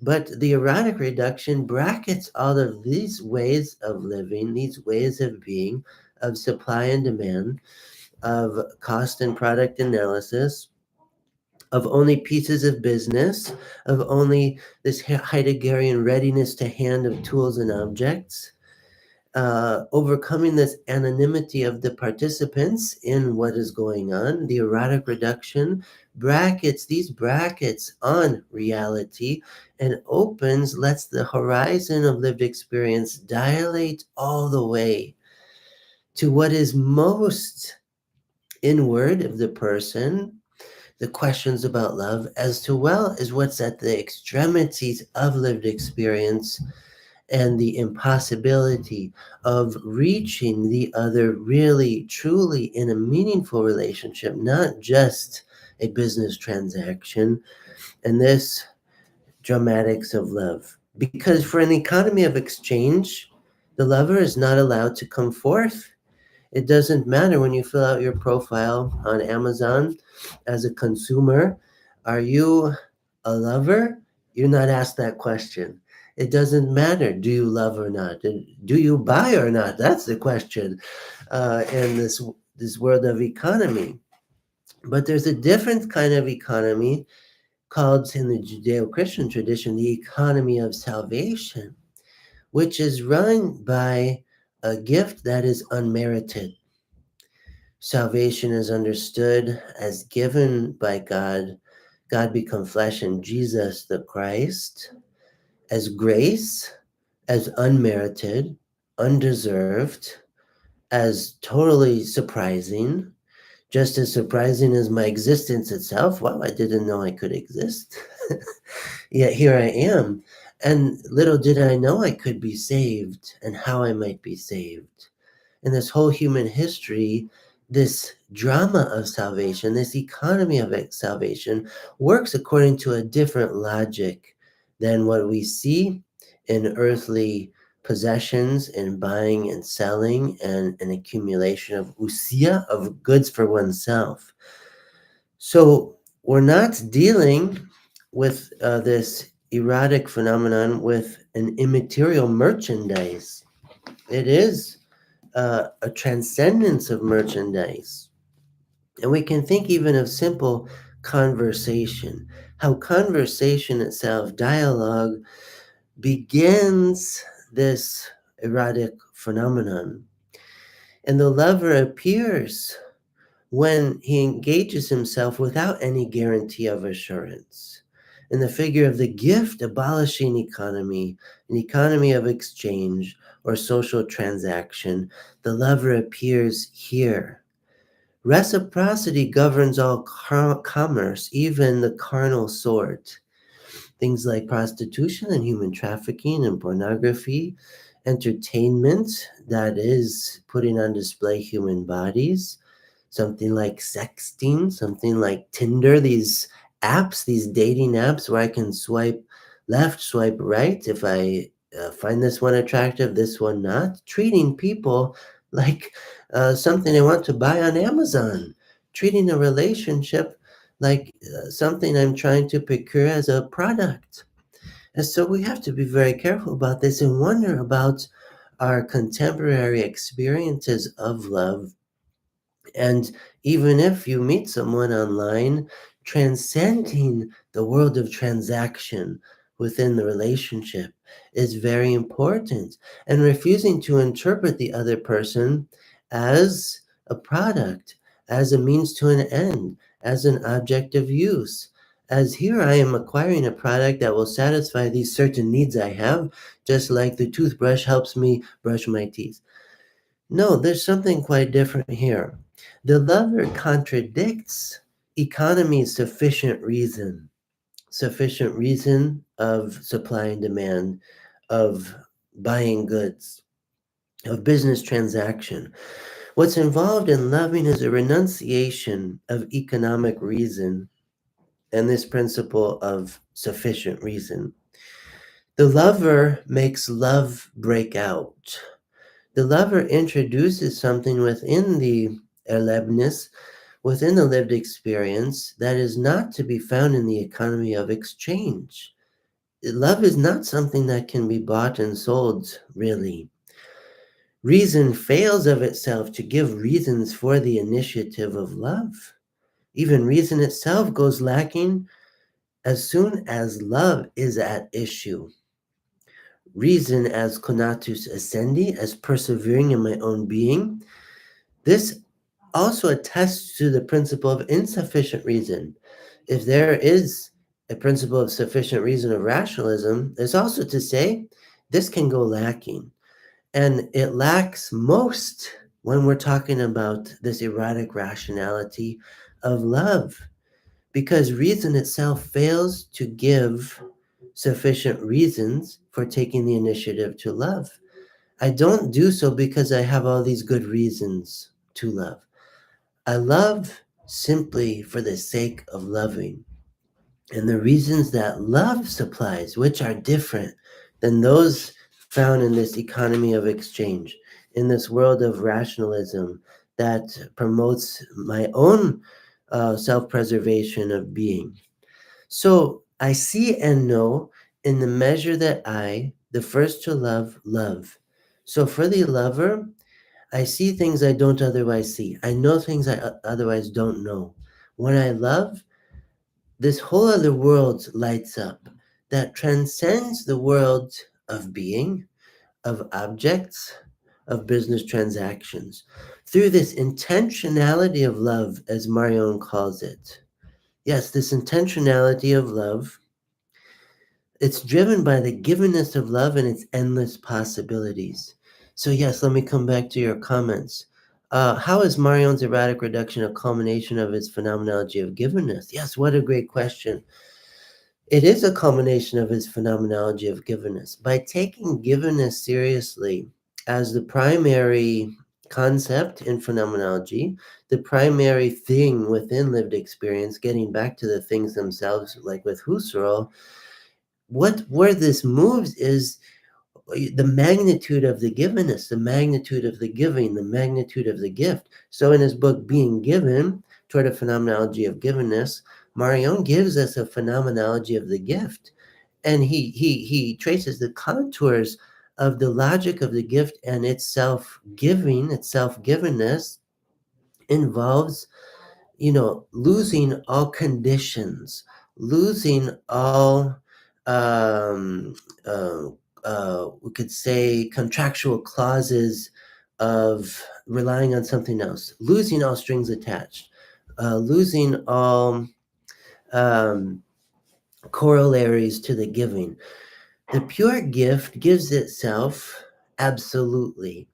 But the erotic reduction brackets all of these ways of living, these ways of being, of supply and demand, of cost and product analysis, of only pieces of business, of only this Heideggerian readiness to hand of tools and objects, overcoming this anonymity of the participants in what is going on. The erotic reduction brackets, these brackets on reality, and opens, lets the horizon of lived experience dilate all the way to what is most inward of the person, the questions about love, as well as what's at the extremities of lived experience, and the impossibility of reaching the other really, truly in a meaningful relationship, not just a business transaction, and this dramatics of love. Because for an economy of exchange, the lover is not allowed to come forth. It doesn't matter when you fill out your profile on Amazon as a consumer. Are you a lover? You're not asked that question. It doesn't matter. Do you love or not? Do you buy or not? That's the question in this world of economy. But there's a different kind of economy called in the Judeo-Christian tradition the economy of salvation, which is run by a gift that is unmerited. Salvation is understood as given by God, God become flesh in Jesus the Christ, as grace, as unmerited, undeserved, as totally surprising, just as surprising as my existence itself. Wow, I didn't know I could exist. Yet here I am. And little did I know I could be saved and how I might be saved. In this whole human history, this drama of salvation, this economy of salvation, works according to a different logic than what we see in earthly possessions, in buying and selling, and an accumulation of usia, of goods for oneself. So we're not dealing with this erotic phenomenon with an immaterial merchandise. It is a transcendence of merchandise. And we can think even of simple conversation, how conversation itself, dialogue, begins this erotic phenomenon. And the lover appears when he engages himself without any guarantee of assurance. In the figure of the gift abolishing economy, an economy of exchange or social transaction, the lover appears here. Reciprocity governs all commerce, even the carnal sort. Things like prostitution and human trafficking and pornography, entertainment, that is putting on display human bodies, something like sexting, something like Tinder, these apps, these dating apps where I can swipe left, swipe right if I find this one attractive, this one not, treating people like something I want to buy on Amazon, treating a relationship like something I'm trying to procure as a product. And so we have to be very careful about this and wonder about our contemporary experiences of love. And even if you meet someone online, transcending the world of transaction within the relationship is very important. And refusing to interpret the other person as a product, as a means to an end, as an object of use. As here I am acquiring a product that will satisfy these certain needs I have, just like the toothbrush helps me brush my teeth. No, there's something quite different here. The lover contradicts economy's sufficient reason. sufficient reason of supply and demand, of buying goods, of business transaction. What's involved in loving is a renunciation of economic reason and this principle of sufficient reason. The lover makes love break out. The lover introduces something within the Erlebnis, within the lived experience, that is not to be found in the economy of exchange. Love is not something that can be bought and sold, really. Reason fails of itself to give reasons for the initiative of love. Even reason itself goes lacking as soon as love is at issue. Reason as conatus essendi, as persevering in my own being, this also attests to the principle of insufficient reason. If there is a principle of sufficient reason of rationalism, there's also to say this can go lacking. And it lacks most when we're talking about this erotic rationality of love, because reason itself fails to give sufficient reasons for taking the initiative to love. I don't do so because I have all these good reasons to love. I love simply for the sake of loving. And the reasons that love supplies, which are different than those found in this economy of exchange, in this world of rationalism that promotes my own self preservation of being. So I see and know in the measure that I, the first to love, love. So for the lover, I see things I don't otherwise see. I know things I otherwise don't know. When I love, this whole other world lights up that transcends the world of being, of objects, of business transactions. Through this intentionality of love, as Marion calls it. Yes, this intentionality of love, it's driven by the givenness of love and its endless possibilities. So, yes, let me come back to your comments. How is Marion's erratic reduction a culmination of its phenomenology of givenness? Yes, what a great question. It is a culmination of his phenomenology of givenness. By taking givenness seriously as the primary concept in phenomenology, the primary thing within lived experience, getting back to the things themselves, like with Husserl, where this moves is the magnitude of the givenness, the magnitude of the giving, the magnitude of the gift. So in his book, Being Given, toward a phenomenology of givenness, Marion gives us a phenomenology of the gift. And he traces the contours of the logic of the gift, and its self-giving, its self-givenness involves, losing all conditions, losing all, um, uh, we could say, contractual clauses of relying on something else, losing all strings attached, losing all um, corollaries to the giving. The pure gift gives itself absolutely.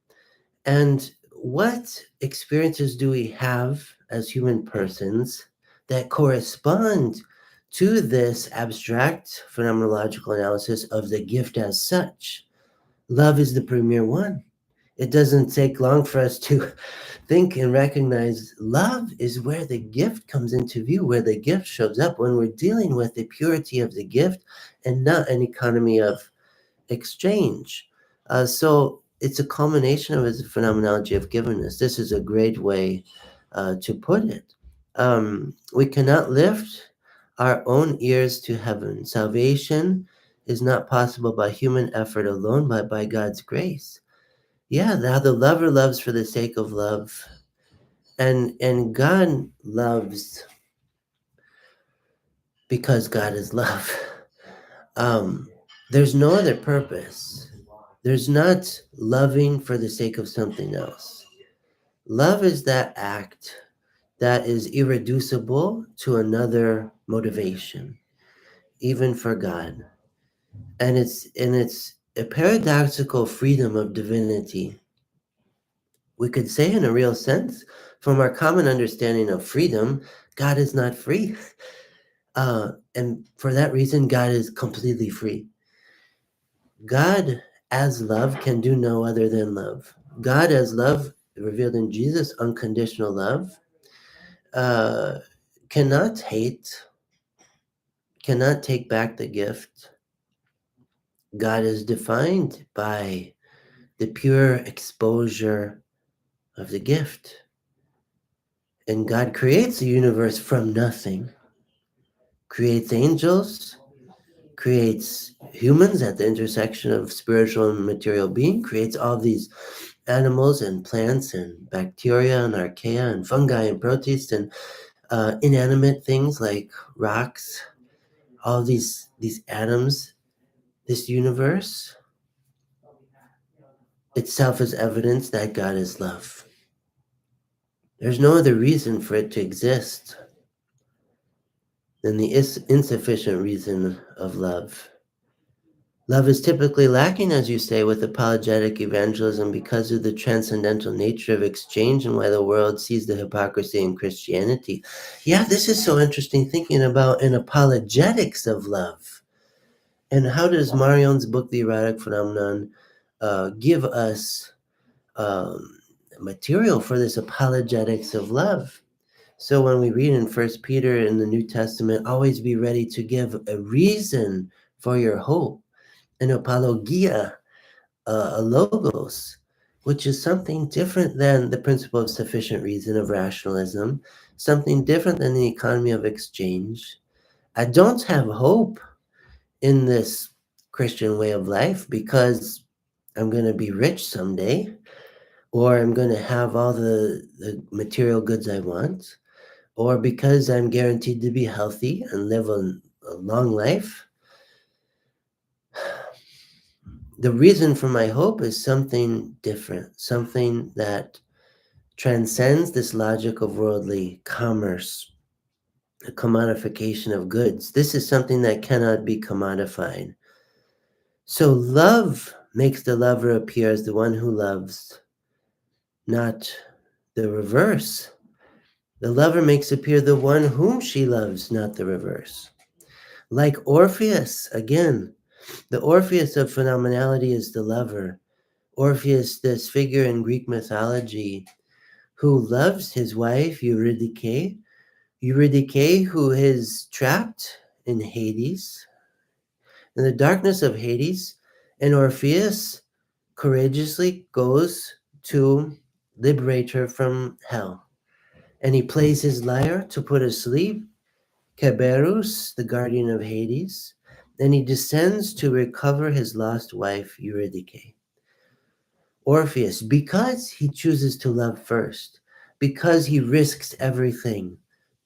And what experiences do we have as human persons that correspond to this abstract phenomenological analysis of the gift as such? Love is the premier one. It doesn't take long for us to think and recognize love is where the gift comes into view, where the gift shows up when we're dealing with the purity of the gift and not an economy of exchange. So it's a culmination of his phenomenology of givenness. This is a great way to put it. We cannot lift our own ears to heaven. Salvation is not possible by human effort alone, but by God's grace. Yeah, now the lover loves for the sake of love, and God loves because God is love. Um, there's no other purpose. There's not loving for the sake of something else. Love is that act that is irreducible to another motivation, even for God. And it's a paradoxical freedom of divinity. We could say in a real sense, from our common understanding of freedom, God is not free. And for that reason, God is completely free. God as love can do no other than love. God as love, revealed in Jesus, unconditional love, uh, cannot hate, cannot take back the gift. God is defined by the pure exposure of the gift. And God creates the universe from nothing, creates angels, creates humans at the intersection of spiritual and material being, creates all these animals and plants and bacteria and archaea and fungi and protists and inanimate things like rocks, all these atoms, this universe itself is evidence that God is love. There's no other reason for it to exist than the insufficient reason of love. Love is typically lacking, as you say, with apologetic evangelism because of the transcendental nature of exchange and why the world sees the hypocrisy in Christianity. Yeah, this is so interesting, thinking about an apologetics of love. And how does Marion's book, The Erotic Phenomenon, give us um, material for this apologetics of love? So when we read in First Peter in the New Testament, always be ready to give a reason for your hope, an apologia, a logos, which is something different than the principle of sufficient reason of rationalism, something different than the economy of exchange. I don't have hope in this Christian way of life because I'm going to be rich someday, or I'm going to have all the material goods I want, or because I'm guaranteed to be healthy and live a long life. The reason for my hope is something different, something that transcends this logic of worldly commerce, the commodification of goods. This is something that cannot be commodified. So love makes the lover appear as the one who loves, not the reverse. The lover makes appear the one whom she loves, not the reverse. Like Orpheus, again, the Orpheus of phenomenality is the lover. Orpheus, this figure in Greek mythology who loves his wife Eurydice, Eurydice who is trapped in Hades, in the darkness of Hades, and Orpheus courageously goes to liberate her from hell. And he plays his lyre to put asleep Cerberus, the guardian of Hades, and he descends to recover his lost wife Eurydice. Orpheus, because he chooses to love first, because he risks everything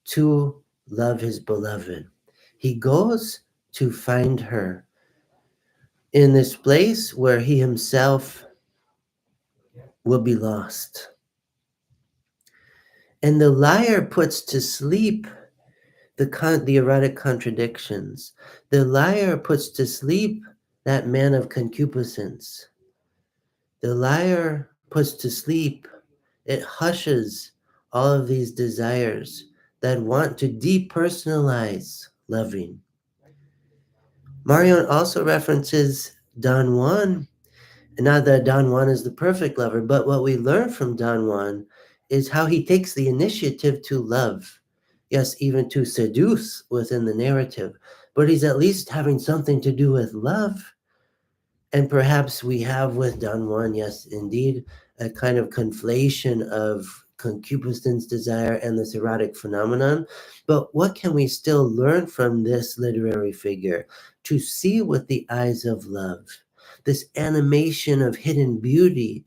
to love his beloved, he goes to find her in this place where he himself will be lost. And the lyre puts to sleep the erotic contradictions. The lyre puts to sleep that man of concupiscence. The lyre puts to sleep, it hushes all of these desires that want to depersonalize loving. Marion also references Don Juan. Not that Don Juan is the perfect lover, but what we learn from Don Juan is how he takes the initiative to love. Yes, even to seduce within the narrative, but he's at least having something to do with love. And perhaps we have with Don Juan, yes, indeed, a kind of conflation of concupiscence, desire, and this erotic phenomenon. But what can we still learn from this literary figure? To see with the eyes of love, this animation of hidden beauty.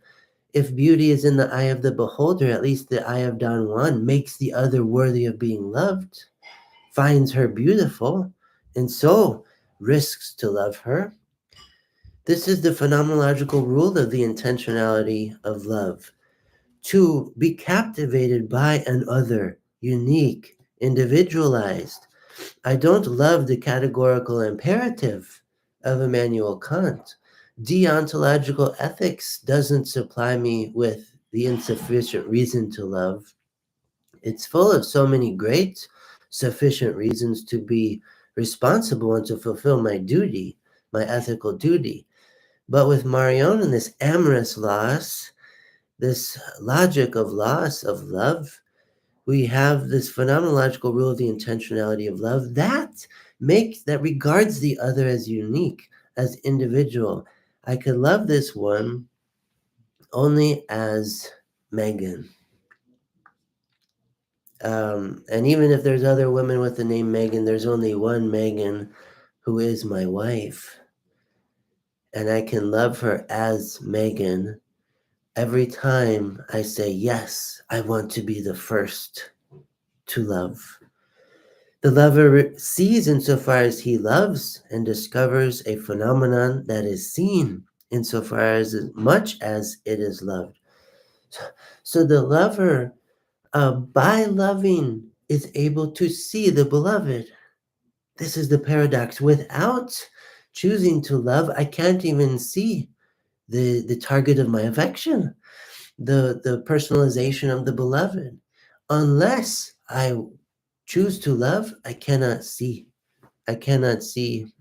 If beauty is in the eye of the beholder, at least the eye of Don Juan makes the other worthy of being loved, finds her beautiful, and so risks to love her. This is the phenomenological rule of the intentionality of love. To be captivated by an other, unique, individualized. I don't love the categorical imperative of Immanuel Kant. Deontological ethics doesn't supply me with the insufficient reason to love. It's full of so many great sufficient reasons to be responsible and to fulfill my duty, my ethical duty. But with Marion and this amorous loss, this logic of loss of love, we have this phenomenological rule of the intentionality of love that regards the other as unique, as individual. I could love this one only as Megan. And even if there's other women with the name Megan, there's only one Megan who is my wife. And I can love her as Megan every time I say, yes, I want to be the first to love. The lover sees insofar as he loves and discovers a phenomenon that is seen insofar as much as it is loved. So the lover, by loving, is able to see the beloved. This is the paradox. Without choosing to love, I can't even see the target of my affection, the personalization of the beloved. Unless I choose to love, I cannot see. I cannot see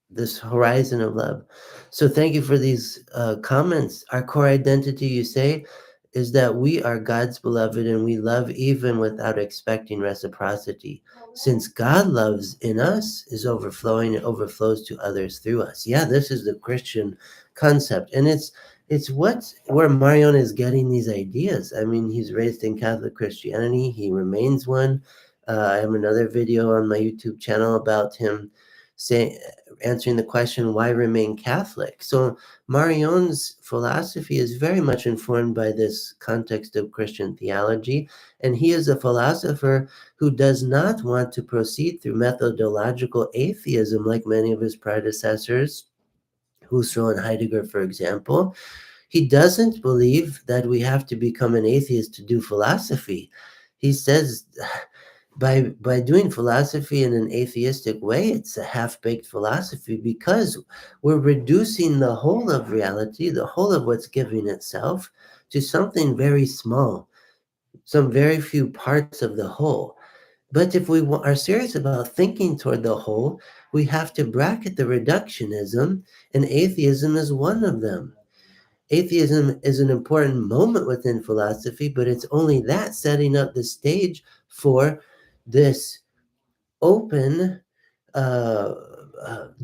this horizon of love. So thank you for these comments. Our core identity, you say, is that we are God's beloved and we love even without expecting reciprocity. Since God loves in us is overflowing, it overflows to others through us. Yeah, this is the Christian concept. And it's where Marion is getting these ideas. I mean, he's raised in Catholic Christianity. He remains one. I have another video on my YouTube channel about him saying, answering the question, why remain Catholic? So Marion's philosophy is very much informed by this context of Christian theology, and he is a philosopher who does not want to proceed through methodological atheism like many of his predecessors, Husserl and Heidegger, for example. He doesn't believe that we have to become an atheist to do philosophy. He says by doing philosophy in an atheistic way, it's a half-baked philosophy because we're reducing the whole of reality, the whole of what's giving itself, to something very small, some very few parts of the whole. But if we are serious about thinking toward the whole, we have to bracket the reductionism, and atheism is one of them. Atheism is an important moment within philosophy, but it's only that setting up the stage for this open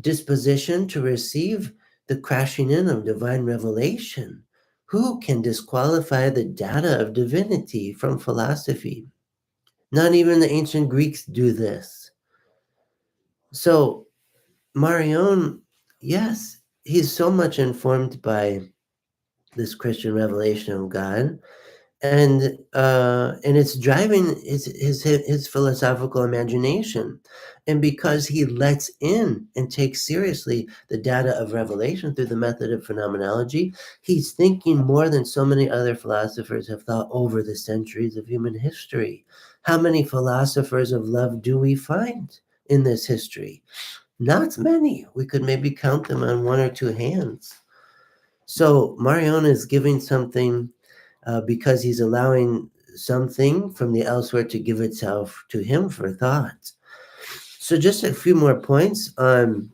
disposition to receive the crashing in of divine revelation. Who can disqualify the data of divinity from philosophy? Not even the ancient Greeks do this. So, Marion, yes, he's so much informed by this Christian revelation of God, and it's driving his philosophical imagination. And because he lets in and takes seriously the data of revelation through the method of phenomenology, he's thinking more than so many other philosophers have thought over the centuries of human history. How many philosophers of love do we find in this history? Not many. We could maybe count them on one or two hands. So Marion is giving something because he's allowing something from the elsewhere to give itself to him for thought. So just a few more points on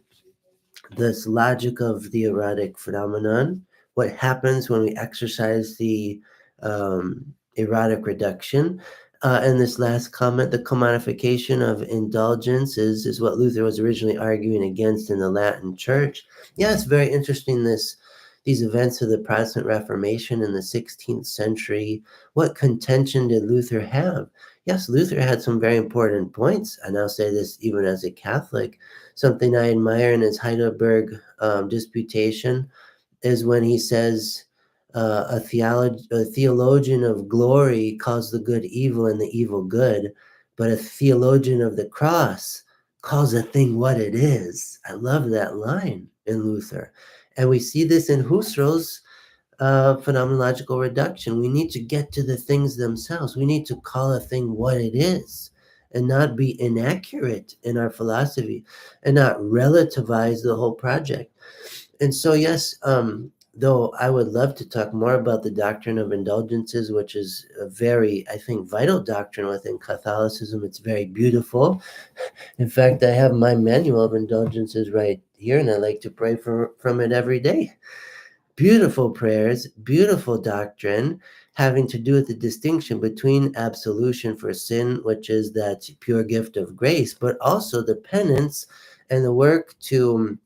this logic of the erotic phenomenon. What happens when we exercise the erotic reduction? And this last comment, the commodification of indulgence is what Luther was originally arguing against in the Latin Church. Yeah, it's very interesting, these events of the Protestant Reformation in the 16th century. What contention did Luther have? Yes, Luther had some very important points. I now say this even as a Catholic. Something I admire in his Heidelberg disputation is when he says a theologian of glory calls the good evil and the evil good, but a theologian of the cross calls a thing what it is. I love that line in Luther. And we see this in Husserl's phenomenological reduction. We need to get to the things themselves. We need to call a thing what it is and not be inaccurate in our philosophy and not relativize the whole project. And so, yes, though I would love to talk more about the doctrine of indulgences, which is a very, I think, vital doctrine within Catholicism. It's very beautiful. In fact, I have my manual of indulgences right here, and I like to pray from it every day. Beautiful prayers, beautiful doctrine, having to do with the distinction between absolution for sin, which is that pure gift of grace, but also the penance and the work to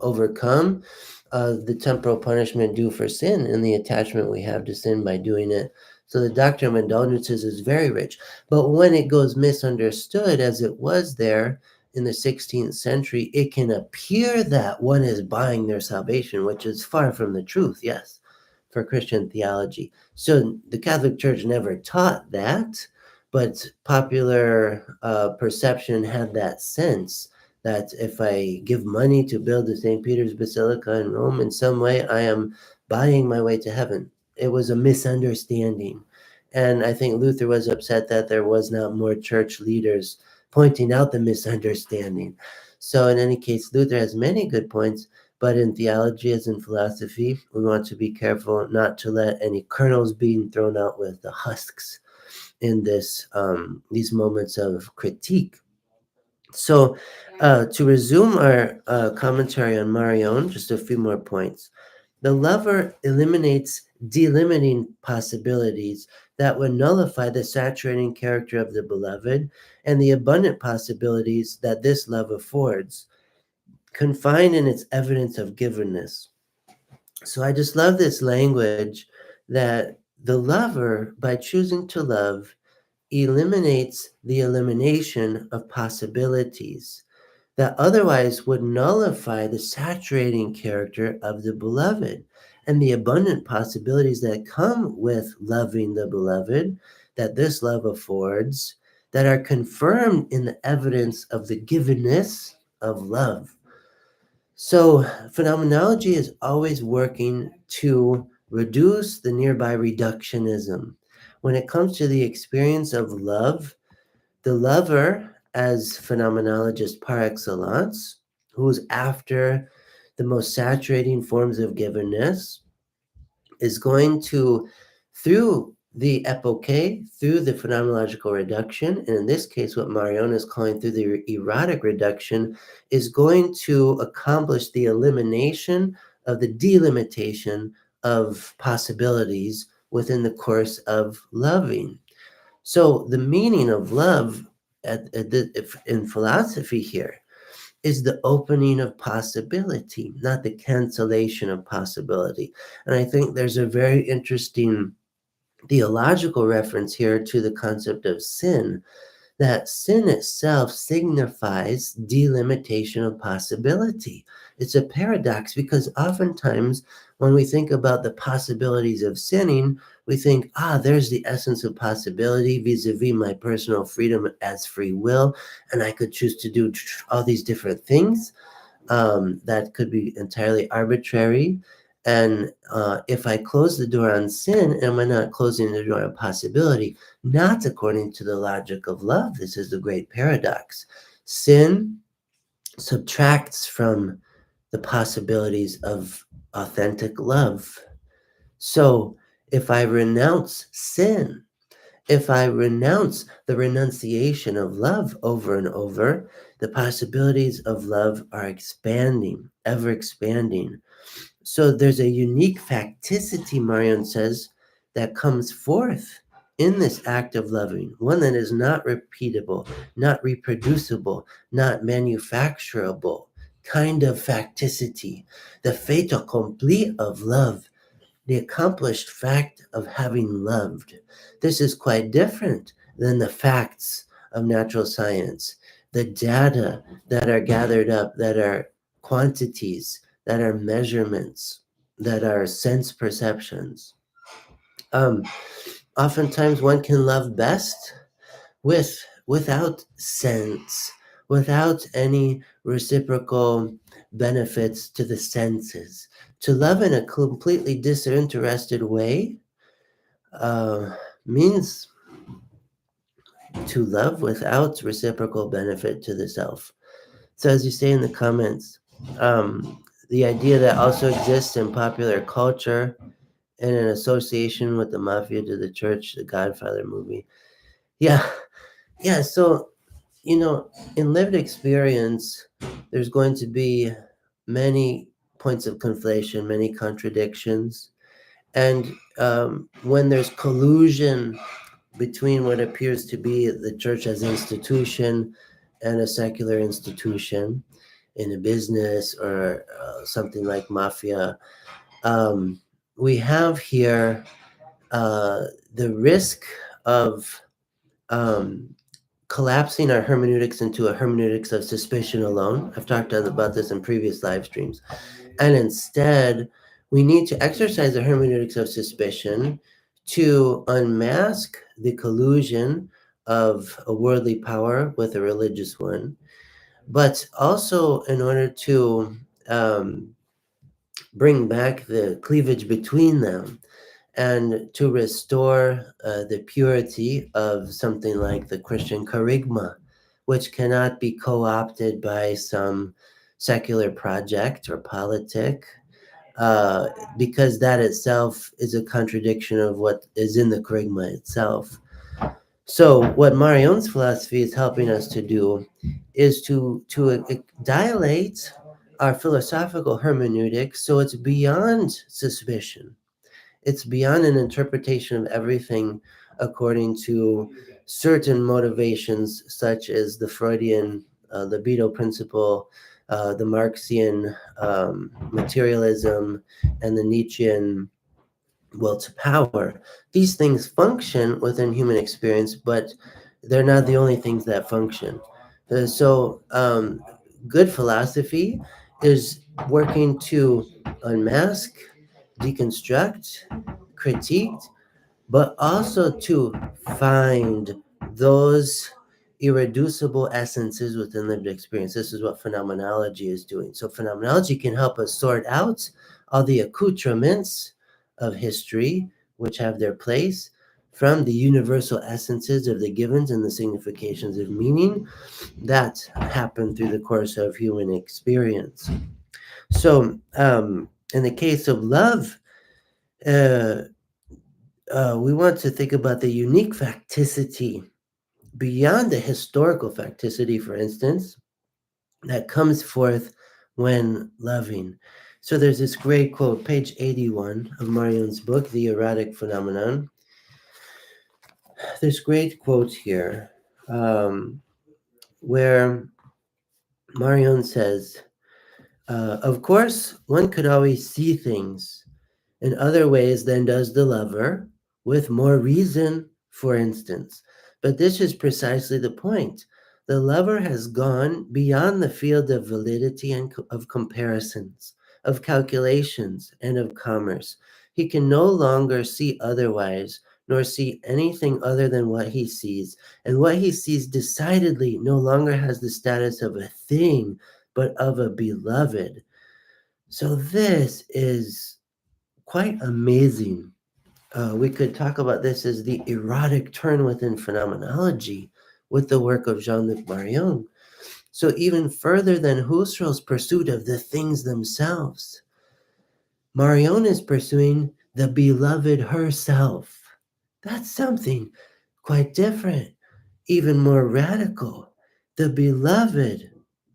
overcome the temporal punishment due for sin and the attachment we have to sin by doing it. So the doctrine of indulgences is very rich. But when it goes misunderstood, as it was there in the 16th century, it can appear that one is buying their salvation, which is far from the truth, yes, for Christian theology. So the Catholic Church never taught that, but popular perception had that sense that if I give money to build the St. Peter's Basilica in Rome, in some way I am buying my way to heaven. It was a misunderstanding. And I think Luther was upset that there was not more church leaders pointing out the misunderstanding. So, in any case, Luther has many good points, but in theology, as in philosophy, we want to be careful not to let any kernels being thrown out with the husks in these moments of critique. So, to resume our commentary on Marion, just a few more points. The lover eliminates delimiting possibilities that would nullify the saturating character of the beloved and the abundant possibilities that this love affords, confined in its evidence of givenness. So I just love this language that the lover, by choosing to love, eliminates the elimination of possibilities that otherwise would nullify the saturating character of the beloved and the abundant possibilities that come with loving the beloved that this love affords, that are confirmed in the evidence of the givenness of love. So, phenomenology is always working to reduce the nearby reductionism. When it comes to the experience of love, the lover, as phenomenologist par excellence, who's after the most saturating forms of givenness, is going to, through the epoche, through the phenomenological reduction, and in this case, what Marion is calling through the erotic reduction, is going to accomplish the elimination of the delimitation of possibilities within the course of loving. So the meaning of love in philosophy here is the opening of possibility, not the cancellation of possibility. And I think there's a very interesting theological reference here to the concept of sin, that sin itself signifies delimitation of possibility. It's a paradox because oftentimes when we think about the possibilities of sinning, we think, there's the essence of possibility vis-a-vis my personal freedom as free will, and I could choose to do all these different things that could be entirely arbitrary. And if I close the door on sin, am I not closing the door on possibility? Not according to the logic of love. This is the great paradox. Sin subtracts from the possibilities of authentic love. So if I renounce sin, if I renounce the renunciation of love over and over, the possibilities of love are expanding, ever expanding. So there's a unique facticity, Marion says, that comes forth in this act of loving, one that is not repeatable, not reproducible, not manufacturable, kind of facticity, the fait accompli of love, the accomplished fact of having loved. This is quite different than the facts of natural science, the data that are gathered up, that are quantities, that are measurements, that are sense perceptions. Oftentimes one can love best without sense, without any reciprocal benefits to the senses. To love in a completely disinterested way means to love without reciprocal benefit to the self. So, as you say in the comments, the idea that also exists in popular culture and in association with the mafia to the church, the Godfather movie. Yeah, yeah. So, in lived experience, there's going to be many points of conflation, many contradictions. And when there's collusion between what appears to be the church as institution and a secular institution in a business or something like mafia, um, we have here the risk of um, collapsing our hermeneutics into a hermeneutics of suspicion alone. I've talked about this in previous live streams. And instead, we need to exercise the hermeneutics of suspicion to unmask the collusion of a worldly power with a religious one, but also in order to um, bring back the cleavage between them and to restore the purity of something like the Christian charisma, which cannot be co opted by some secular project or politic, uh, because that itself is a contradiction of what is in the charisma itself. So, what Marion's philosophy is helping us to do is to dilate our philosophical hermeneutics so it's beyond suspicion, it's beyond an interpretation of everything according to certain motivations, such as the Freudian libido principle, the Marxian materialism, and the Nietzschean will to power. These things function within human experience, but they're not the only things that function. So, good philosophy is working to unmask, deconstruct, critiqued, but also to find those irreducible essences within lived experience. This is what phenomenology is doing. So, phenomenology can help us sort out all the accoutrements of history, which have their place, from the universal essences of the givens and the significations of meaning that happen through the course of human experience. So, in the case of love, uh, we want to think about the unique facticity beyond the historical facticity, for instance, that comes forth when loving. So there's this great quote, page 81 of Marion's book, The Erotic Phenomenon. This great quote here, where Marion says, of course, one could always see things in other ways than does the lover, with more reason, for instance. But this is precisely the point. The lover has gone beyond the field of validity and of comparisons, of calculations, and of commerce. He can no longer see otherwise, nor see anything other than what he sees. And what he sees decidedly no longer has the status of a thing, but of a beloved. So this is quite amazing. We could talk about this as the erotic turn within phenomenology with the work of Jean-Luc Marion. So even further than Husserl's pursuit of the things themselves, Marion is pursuing the beloved herself. That's something quite different, even more radical. The beloved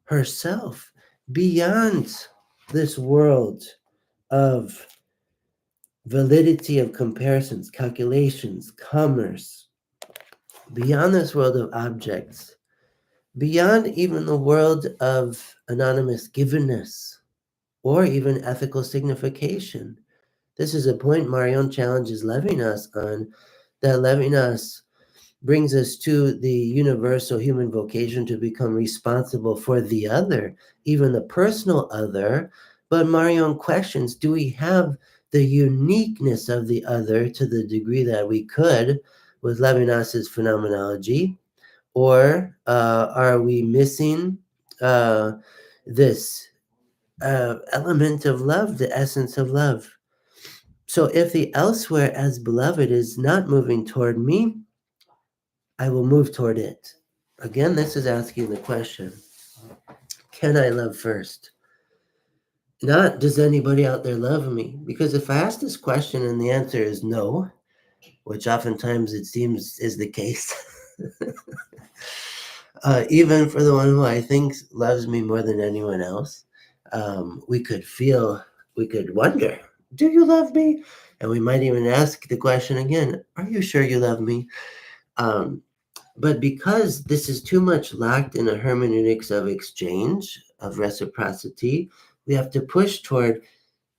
herself, beyond this world of validity of comparisons, calculations, commerce, beyond this world of objects, beyond even the world of anonymous givenness or even ethical signification. This is a point Marion challenges Levinas on, that Levinas brings us to the universal human vocation to become responsible for the other, even the personal other. But Marion questions, do we have the uniqueness of the other to the degree that we could with Levinas's phenomenology? Or are we missing uh, this element of love, the essence of love? So if the elsewhere as beloved is not moving toward me, I will move toward it. Again, this is asking the question, can I love first? Not, does anybody out there love me? Because if I ask this question and the answer is no, which oftentimes it seems is the case, even for the one who I think loves me more than anyone else, we could feel, we could wonder, do you love me? And we might even ask the question again, are you sure you love me? Um, but because this is too much locked in a hermeneutics of exchange, of reciprocity, we have to push toward,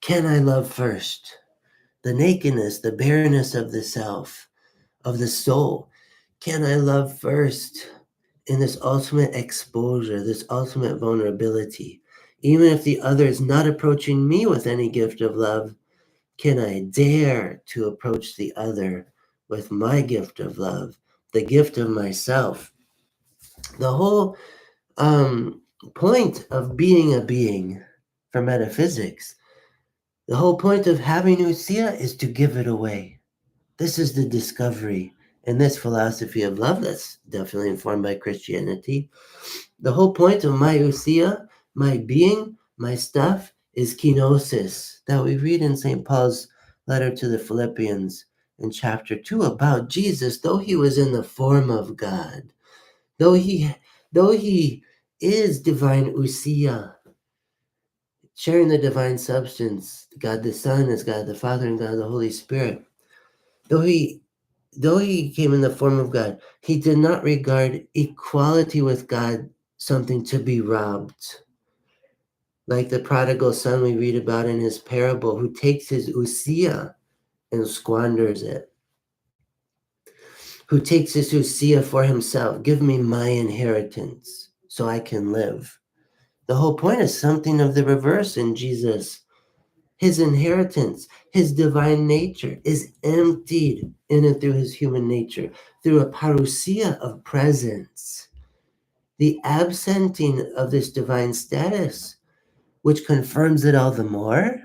can I love first? The nakedness, the bareness of the self, of the soul. Can I love first in this ultimate exposure, this ultimate vulnerability? Even if the other is not approaching me with any gift of love, can I dare to approach the other with my gift of love, the gift of myself? The whole point of being a being for metaphysics, the whole point of having ousia is to give it away. This is the discovery in this philosophy of love that's definitely informed by Christianity. The whole point of my ousia, my being, my stuff, is kenosis that we read in St. Paul's letter to the Philippians in chapter 2 about Jesus, though he was in the form of God, though he though he is divine ousia, sharing the divine substance, God the Son is God the Father and God the Holy Spirit. Though he Though he came in the form of God, he did not regard equality with God something to be robbed. Like the prodigal son we read about in his parable, who takes his ousia and squanders it, who takes his ousia for himself. Give me my inheritance so I can live. The whole point is something of the reverse in Jesus. His inheritance, his divine nature is emptied in and through his human nature, through a parousia of presence, the absenting of this divine status, which confirms it all the more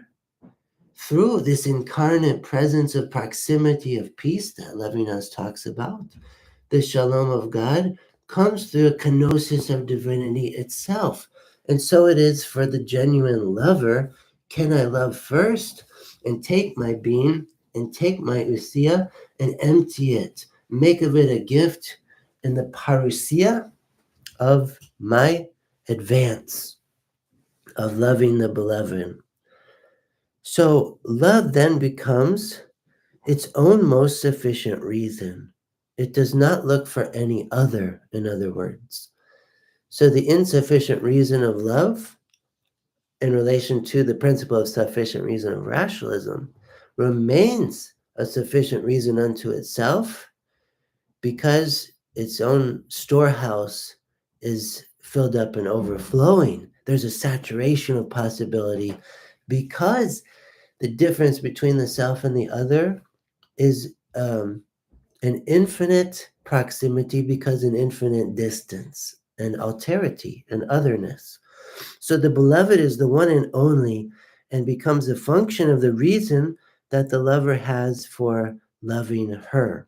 through this incarnate presence of proximity of peace that Levinas talks about. The shalom of God comes through a kenosis of divinity itself. And so it is for the genuine lover. Can I love first and take my being and take my ousia and empty it, make of it a gift in the parousia of my advance, of loving the beloved. So love then becomes its own most sufficient reason. It does not look for any other, in other words. So the insufficient reason of love, in relation to the principle of sufficient reason of rationalism, remains a sufficient reason unto itself because its own storehouse is filled up and overflowing. There's a saturation of possibility because the difference between the self and the other is an infinite proximity because an infinite distance and alterity and otherness. So the beloved is the one and only and becomes a function of the reason that the lover has for loving her.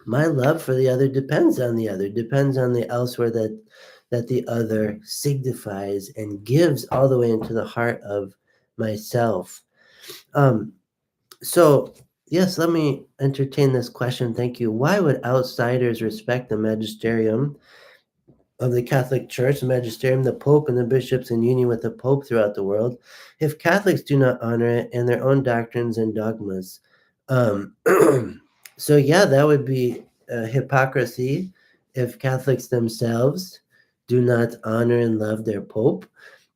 My love for the other depends on the other, depends on the elsewhere that the other signifies and gives all the way into the heart of myself. Um, So, yes, let me entertain this question. Thank you. Why would outsiders respect the magisterium of the Catholic Church, the magisterium, the Pope, and the bishops in union with the Pope throughout the world if Catholics do not honor it and their own doctrines and dogmas? Um, so, yeah, that would be hypocrisy if Catholics themselves do not honor and love their Pope,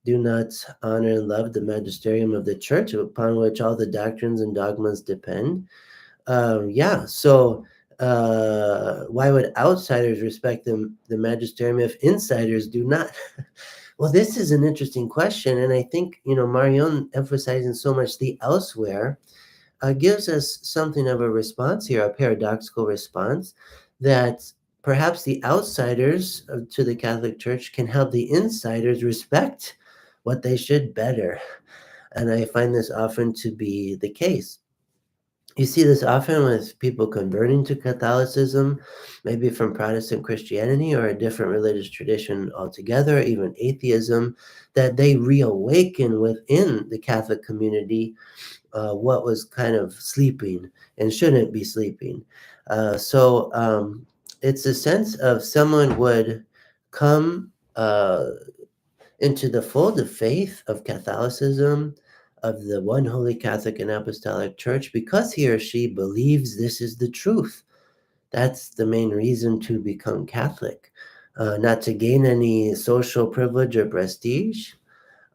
do not honor and love the magisterium of the Church upon which all the doctrines and dogmas depend. Why would outsiders respect the magisterium if insiders do not? Well, this is an interesting question, and I think Marion emphasizing so much the elsewhere gives us something of a response here, a paradoxical response that perhaps the outsiders to the Catholic Church can help the insiders respect what they should better, and I find this often to be the case. You see this often with people converting to Catholicism, maybe from Protestant Christianity or a different religious tradition altogether, even atheism, that they reawaken within the Catholic community what was kind of sleeping and shouldn't be sleeping. So it's a sense of someone would come into the fold of faith of Catholicism, of the one holy Catholic and Apostolic Church, because he or she believes this is the truth. That's the main reason to become Catholic, not to gain any social privilege or prestige,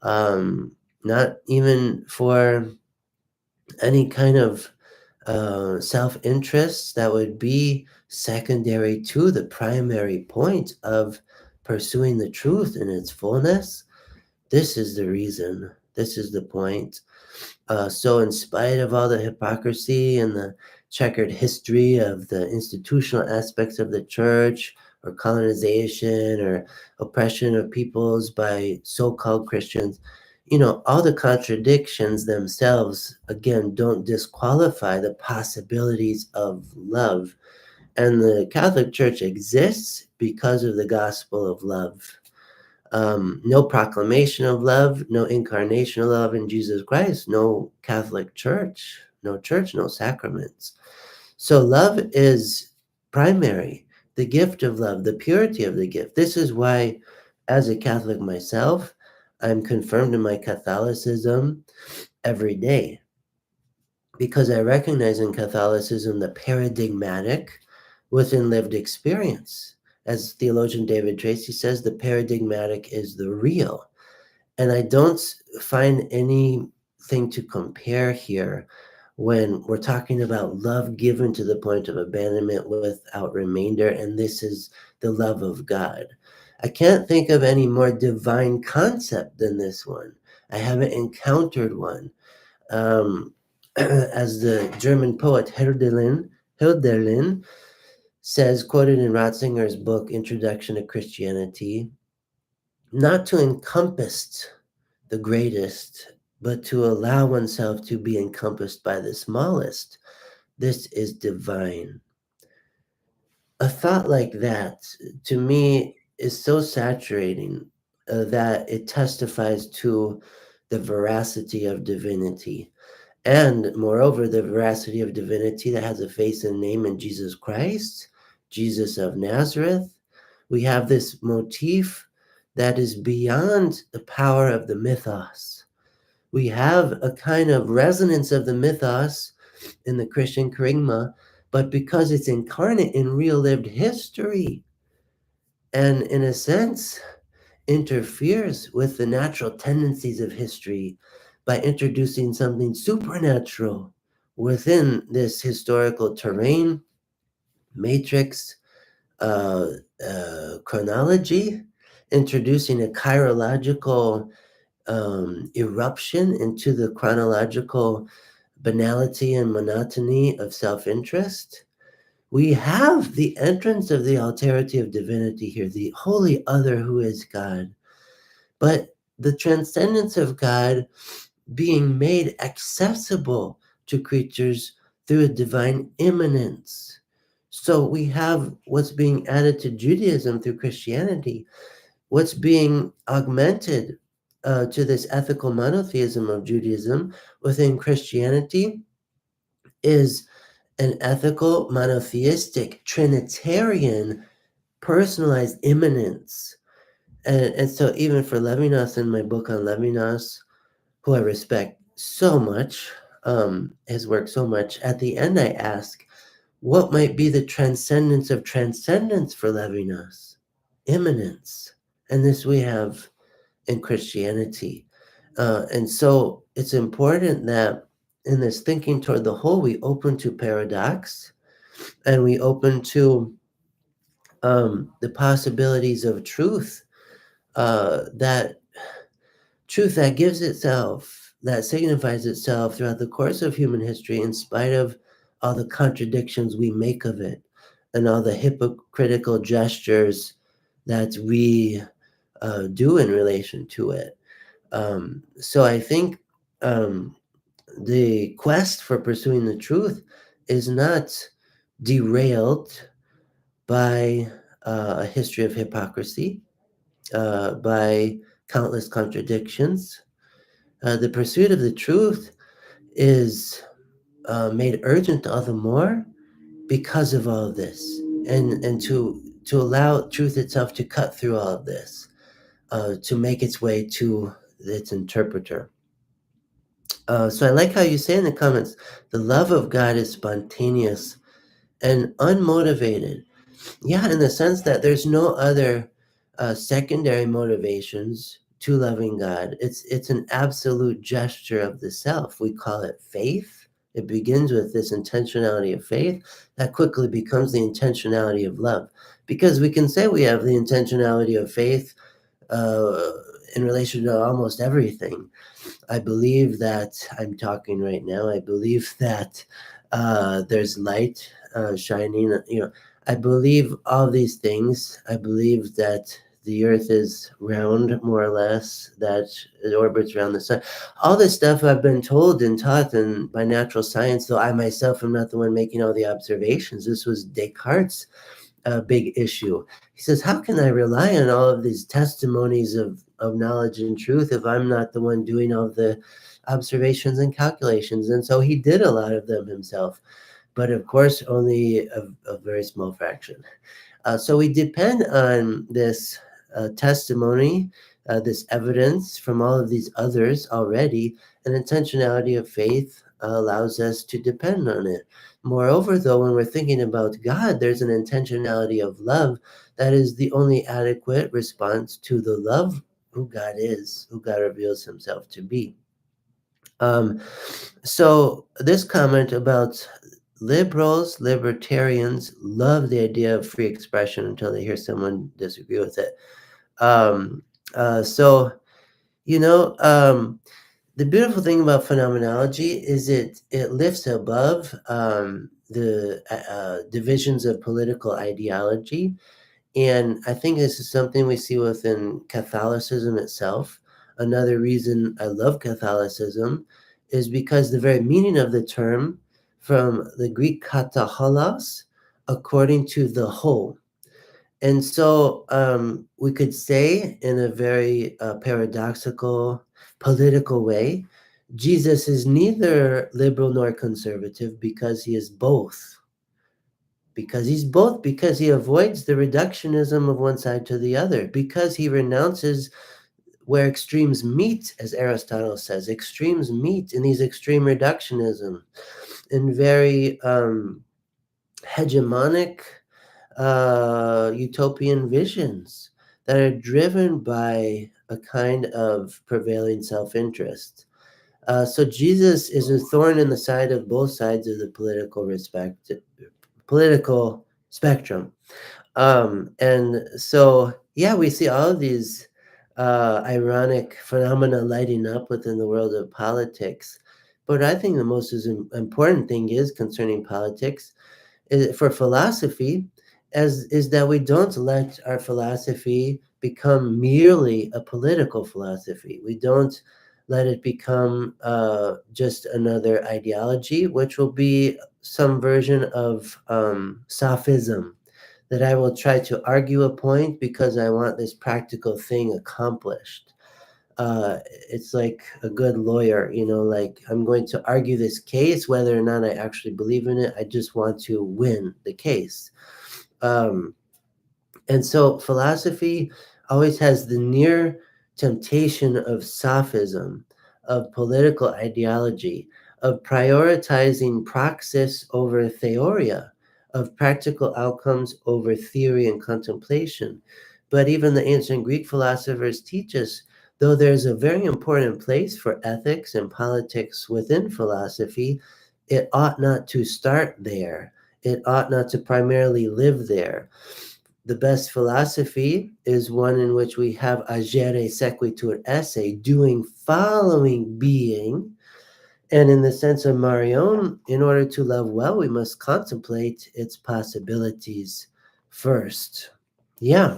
um, not even for any kind of self interest that would be secondary to the primary point of pursuing the truth in its fullness. This is the reason. This is the point. So, in spite of all the hypocrisy and the checkered history of the institutional aspects of the church, or colonization, or oppression of peoples by so called Christians, all the contradictions themselves, again, don't disqualify the possibilities of love. And the Catholic Church exists because of the gospel of love. No proclamation of love, no incarnation of love in Jesus Christ, no Catholic Church, no sacraments. So love is primary, the gift of love, the purity of the gift. This is why, as a Catholic myself, I'm confirmed in my Catholicism every day, because I recognize in Catholicism the paradigmatic within lived experience. As theologian David Tracy says, the paradigmatic is the real. And I don't find anything to compare here when we're talking about love given to the point of abandonment without remainder, and this is the love of God. I can't think of any more divine concept than this one. I haven't encountered one. As the German poet Hölderlin says, quoted in Ratzinger's book, Introduction to Christianity, not to encompass the greatest, but to allow oneself to be encompassed by the smallest. This is divine. A thought like that, to me, is so saturating that it testifies to the veracity of divinity. And moreover, the veracity of divinity that has a face and name in Jesus Christ, Jesus of Nazareth. We have this motif that is beyond the power of the mythos. We have a kind of resonance of the mythos in the Christian kerygma, but because it's incarnate in real lived history, and in a sense interferes with the natural tendencies of history by introducing something supernatural within this historical terrain, matrix, chronology, introducing a chirological eruption into the chronological banality and monotony of self interest. We have the entrance of the alterity of divinity here, the holy other who is God, but the transcendence of God being made accessible to creatures through a divine immanence. So we have what's being added to Judaism through Christianity, what's being augmented to this ethical monotheism of Judaism within Christianity is an ethical, monotheistic, Trinitarian, personalized immanence. And so, even for Levinas, in my book on Levinas, who I respect so much, his work so much, at the end I ask, what might be the transcendence of transcendence for Levinas? Immanence. And this we have in Christianity. And so it's important that in this thinking toward the whole, we open to paradox, and we open to the possibilities of truth, that truth that gives itself, that signifies itself throughout the course of human history, in spite of all the contradictions we make of it and all the hypocritical gestures that we do in relation to it. So I think the quest for pursuing the truth is not derailed by a history of hypocrisy, by countless contradictions. The pursuit of the truth is made urgent all the more because of all of this, and to allow truth itself to cut through all of this, to make its way to its interpreter. So I like how you say in the comments, the love of God is spontaneous and unmotivated. Yeah, in the sense that there's no other secondary motivations to loving God. It's an absolute gesture of the self. We call it faith. It begins with this intentionality of faith that quickly becomes the intentionality of love. Because we can say we have the intentionality of faith uh, in relation to almost everything. I believe that I'm talking right now. I believe that there's light shining. I believe all these things. I believe that the Earth is round, more or less, that it orbits around the sun. All this stuff I've been told and taught and by natural science, though I myself am not the one making all the observations. This was Descartes' big issue. He says, how can I rely on all of these testimonies of knowledge and truth if I'm not the one doing all the observations and calculations? And so he did a lot of them himself, but of course, only a very small fraction. So we depend on this testimony, this evidence from all of these others already, and intentionality of faith allows us to depend on it. Moreover, though, when we're thinking about God, there's an intentionality of love that is the only adequate response to the love who God is, who God reveals himself to be. Um, so this comment about libertarians love the idea of free expression until they hear someone disagree with it. Um, so, you know, the beautiful thing about phenomenology is it lifts above the divisions of political ideology. And I think this is something we see within Catholicism itself. Another reason I love Catholicism is because the very meaning of the term from the Greek kataholos, according to the whole. And so we could say in a very paradoxical, political way, Jesus is neither liberal nor conservative because he is both. Because he's both, because he avoids the reductionism of one side to the other, because he renounces where extremes meet, as Aristotle says, extremes meet in these extreme reductionism, in very hegemonic utopian visions that are driven by a kind of prevailing self-interest. So Jesus is a thorn in the side of both sides of the political spectrum. And so, yeah, we see all of these ironic phenomena lighting up within the world of politics. But I think the most important thing is concerning politics for philosophy is that we don't let our philosophy become merely a political philosophy. We don't let it become just another ideology, which will be some version of sophism, that I will try to argue a point because I want this practical thing accomplished. It's like a good lawyer, like I'm going to argue this case, whether or not I actually believe in it. I just want to win the case. Um, and so philosophy always has the near temptation of sophism, of political ideology, of prioritizing praxis over theoria, of practical outcomes over theory and contemplation. But even the ancient Greek philosophers teach us, though there's a very important place for ethics and politics within philosophy, it ought not to start there. It ought not to primarily live there. The best philosophy is one in which we have agere sequitur esse, doing following being. And in the sense of Marion, in order to love well, we must contemplate its possibilities first. Yeah.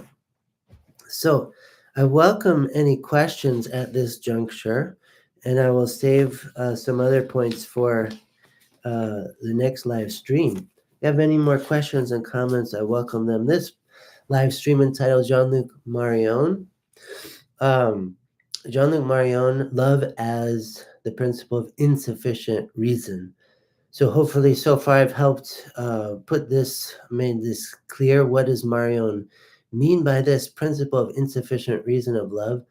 So I welcome any questions at this juncture. and I will save some other points for the next live stream. If you have any more questions and comments, I welcome them. This live stream entitled Jean-Luc Marion. Um, Jean-Luc Marion, love as the principle of insufficient reason. So hopefully, so far I've helped made this clear. What does Marion mean by this principle of insufficient reason of love?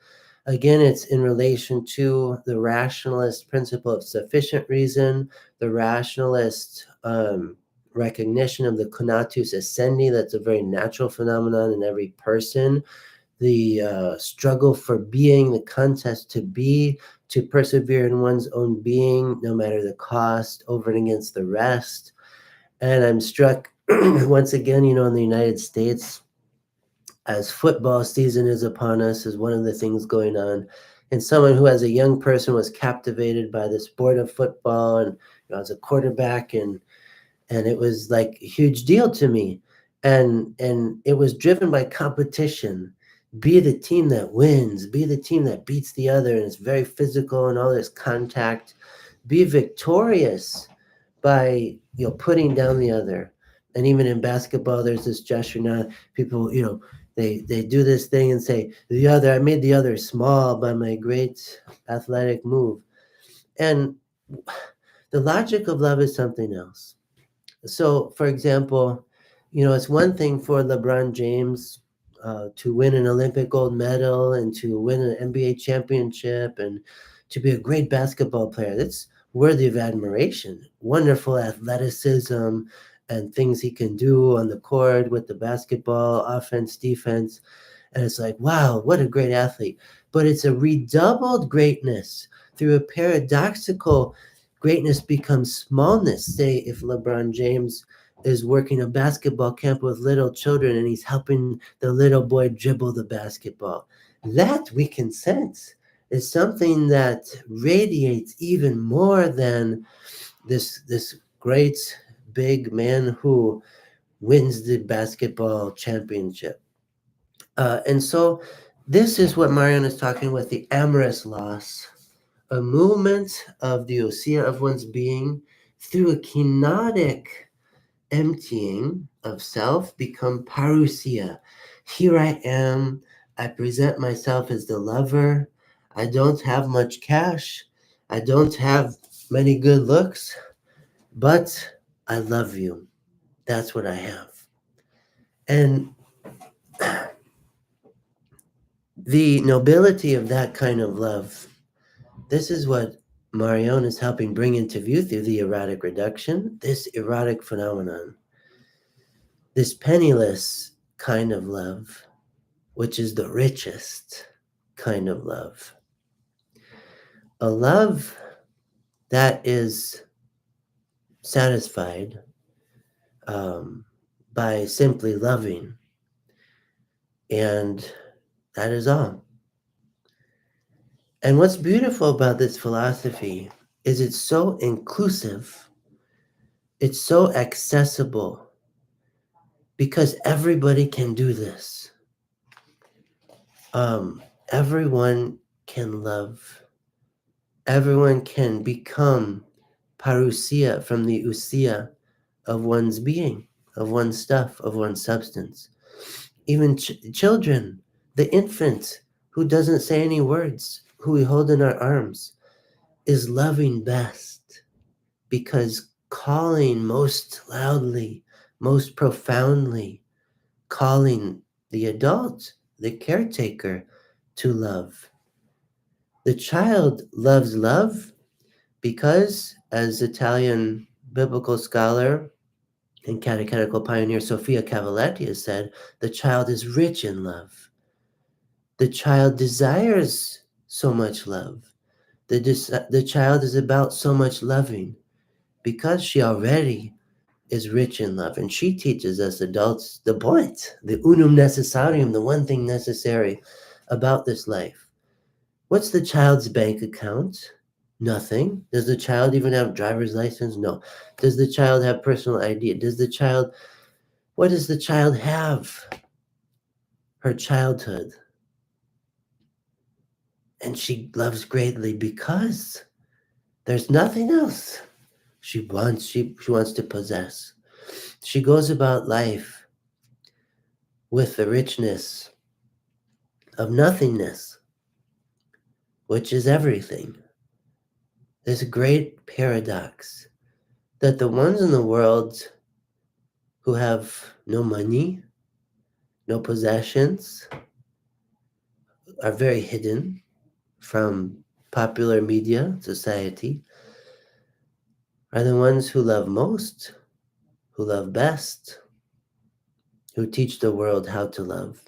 Again, it's in relation to the rationalist principle of sufficient reason, the rationalist recognition of the conatus essendi, that's a very natural phenomenon in every person, the struggle for being, the contest to be, to persevere in one's own being, no matter the cost, over and against the rest. And I'm struck once again, in the United States, as football season is upon us, is one of the things going on. And someone who, as a young person, was captivated by the sport of football, and as a quarterback, and it was like a huge deal to me. And it was driven by competition. Be the team that wins, be the team that beats the other, and it's very physical and all this contact. Be victorious by putting down the other. And even in basketball, there's this gesture now. People, they do this thing and say, I made the other small by my great athletic move. And the logic of love is something else. So, for example, it's one thing for LeBron James to win an Olympic gold medal and to win an NBA championship and to be a great basketball player. That's worthy of admiration. Wonderful athleticism and things he can do on the court with the basketball, offense, defense. And it's like, wow, what a great athlete. But it's a redoubled greatness through a paradoxical greatness becomes smallness. Say if LeBron James is working a basketball camp with little children and he's helping the little boy dribble the basketball. That we can sense is something that radiates even more than this great big man who wins the basketball championship. And so this is what Marion is talking with the amorous loss, a movement of the ousia of one's being through a kenotic emptying of self become parousia. Here I am. I present myself as the lover. I don't have much cash. I don't have many good looks, but I love you. That's what I have. And the nobility of that kind of love, this is what Marion is helping bring into view through the erotic reduction, this erotic phenomenon, this penniless kind of love, which is the richest kind of love. A love that is satisfied by simply loving. And that is all. And what's beautiful about this philosophy is it's so inclusive, it's so accessible, because everybody can do this. Everyone can love. Everyone can become parousia from the ousia of one's being, of one's stuff, of one's substance. Even children, the infant who doesn't say any words, who we hold in our arms, is loving best because calling most loudly, most profoundly, calling the adult, the caretaker, to love. The child loves love because, as Italian biblical scholar and catechetical pioneer Sofia Cavalletti has said, the child is rich in love. The child desires so much love. The child is about so much loving because she already is rich in love. And she teaches us adults the point, the unum necessarium, the one thing necessary about this life. What's the child's bank account? Nothing. Does the child even have driver's license? No. Does the child have personal ID? What does the child have? Her childhood. and she loves greatly because there's nothing else she wants to possess. She goes about life with the richness of nothingness, which is everything. There's a great paradox that the ones in the world who have no money, no possessions, are very hidden from popular media society, are the ones who love most, who love best, who teach the world how to love.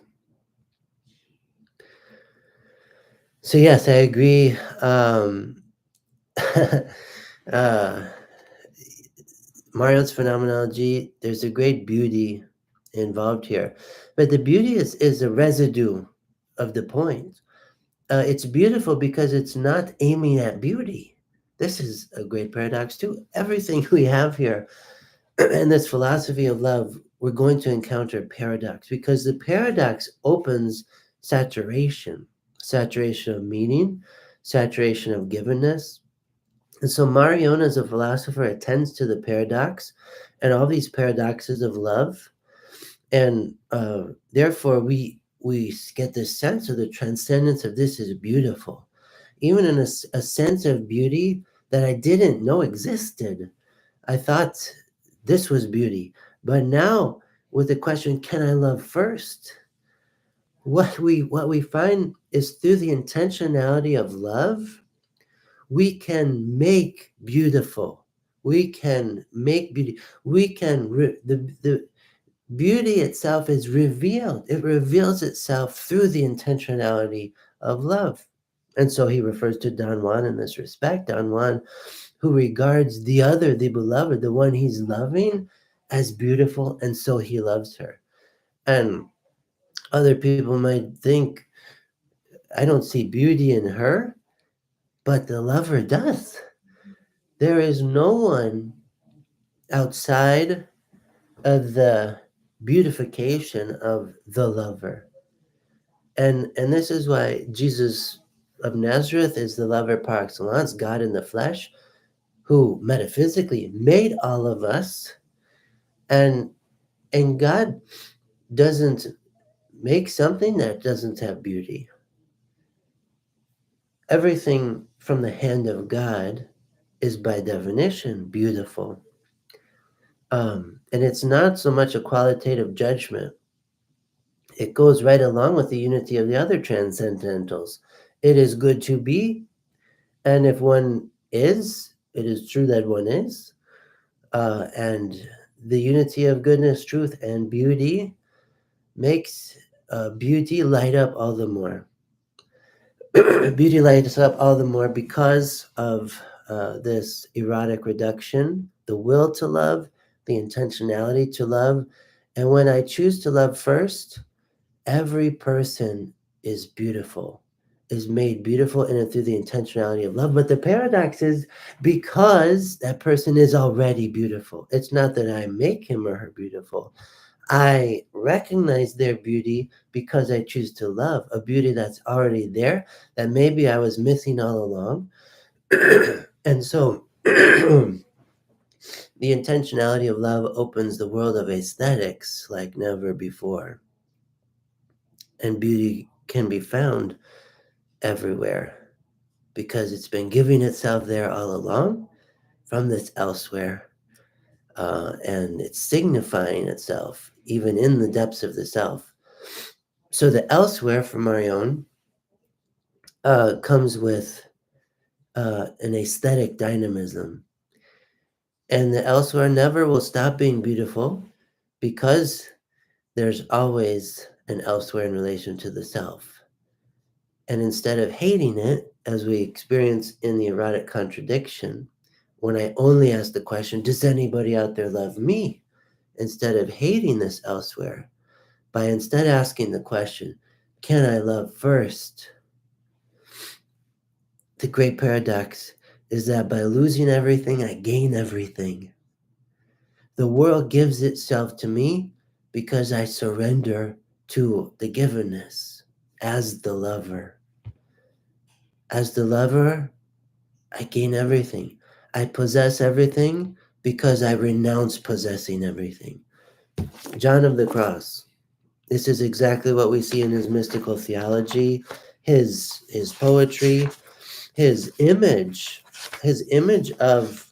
So, yes, I agree. uh, Mario's phenomenology, there's a great beauty involved here. But the beauty is a residue of the point. It's beautiful because it's not aiming at beauty. This is a great paradox, too. Everything we have here in this philosophy of love, we're going to encounter paradox because the paradox opens saturation, saturation of meaning, saturation of givenness. And so Marion, as a philosopher, attends to the paradox and all these paradoxes of love. And therefore, we get this sense of the transcendence of this is beautiful, even in a sense of beauty that I didn't know existed. I thought this was beauty. But now, with the question, can I love first? What we find is through the intentionality of love, we can make beautiful. We can make beauty. We can the beauty itself is revealed. It reveals itself through the intentionality of love. And so he refers to Don Juan in this respect. Don Juan, who regards the other, the beloved, the one he's loving, as beautiful, and so he loves her. And other people might think, I don't see beauty in her, but the lover does. There is no one outside of the beautification of the lover. And this is why Jesus of Nazareth is the lover par excellence, God in the flesh, who metaphysically made all of us. And and God doesn't make something that doesn't have beauty. Everything from the hand of God is by definition beautiful. And it's not so much a qualitative judgment. It goes right along with the unity of the other transcendentals. It is good to be, and if one is, it is true that one is. And the unity of goodness, truth, and beauty makes beauty light up all the more. Beauty lights up all the more because of this erotic reduction, the will to love, the intentionality to love. And when I choose to love first, every person is beautiful, is made beautiful in it through the intentionality of love. But the paradox is because that person is already beautiful. It's not that I make him or her beautiful. I recognize their beauty because I choose to love a beauty that's already there that maybe I was missing all along. And so the intentionality of love opens the world of aesthetics like never before. And beauty can be found everywhere because it's been giving itself there all along from this elsewhere. And it's signifying itself even in the depths of the self. So the elsewhere for Marion comes with an aesthetic dynamism. And the elsewhere never will stop being beautiful because there's always an elsewhere in relation to the self. And instead of hating it, as we experience in the erotic contradiction, when I only ask the question, does anybody out there love me? Instead of hating this elsewhere, by instead asking the question, can I love first? The great paradox is that by losing everything, I gain everything. The world gives itself to me because I surrender to the givenness as the lover. As the lover, I gain everything. I possess everything because I renounce possessing everything. John of the Cross. This is exactly what we see in his mystical theology, his poetry, his image of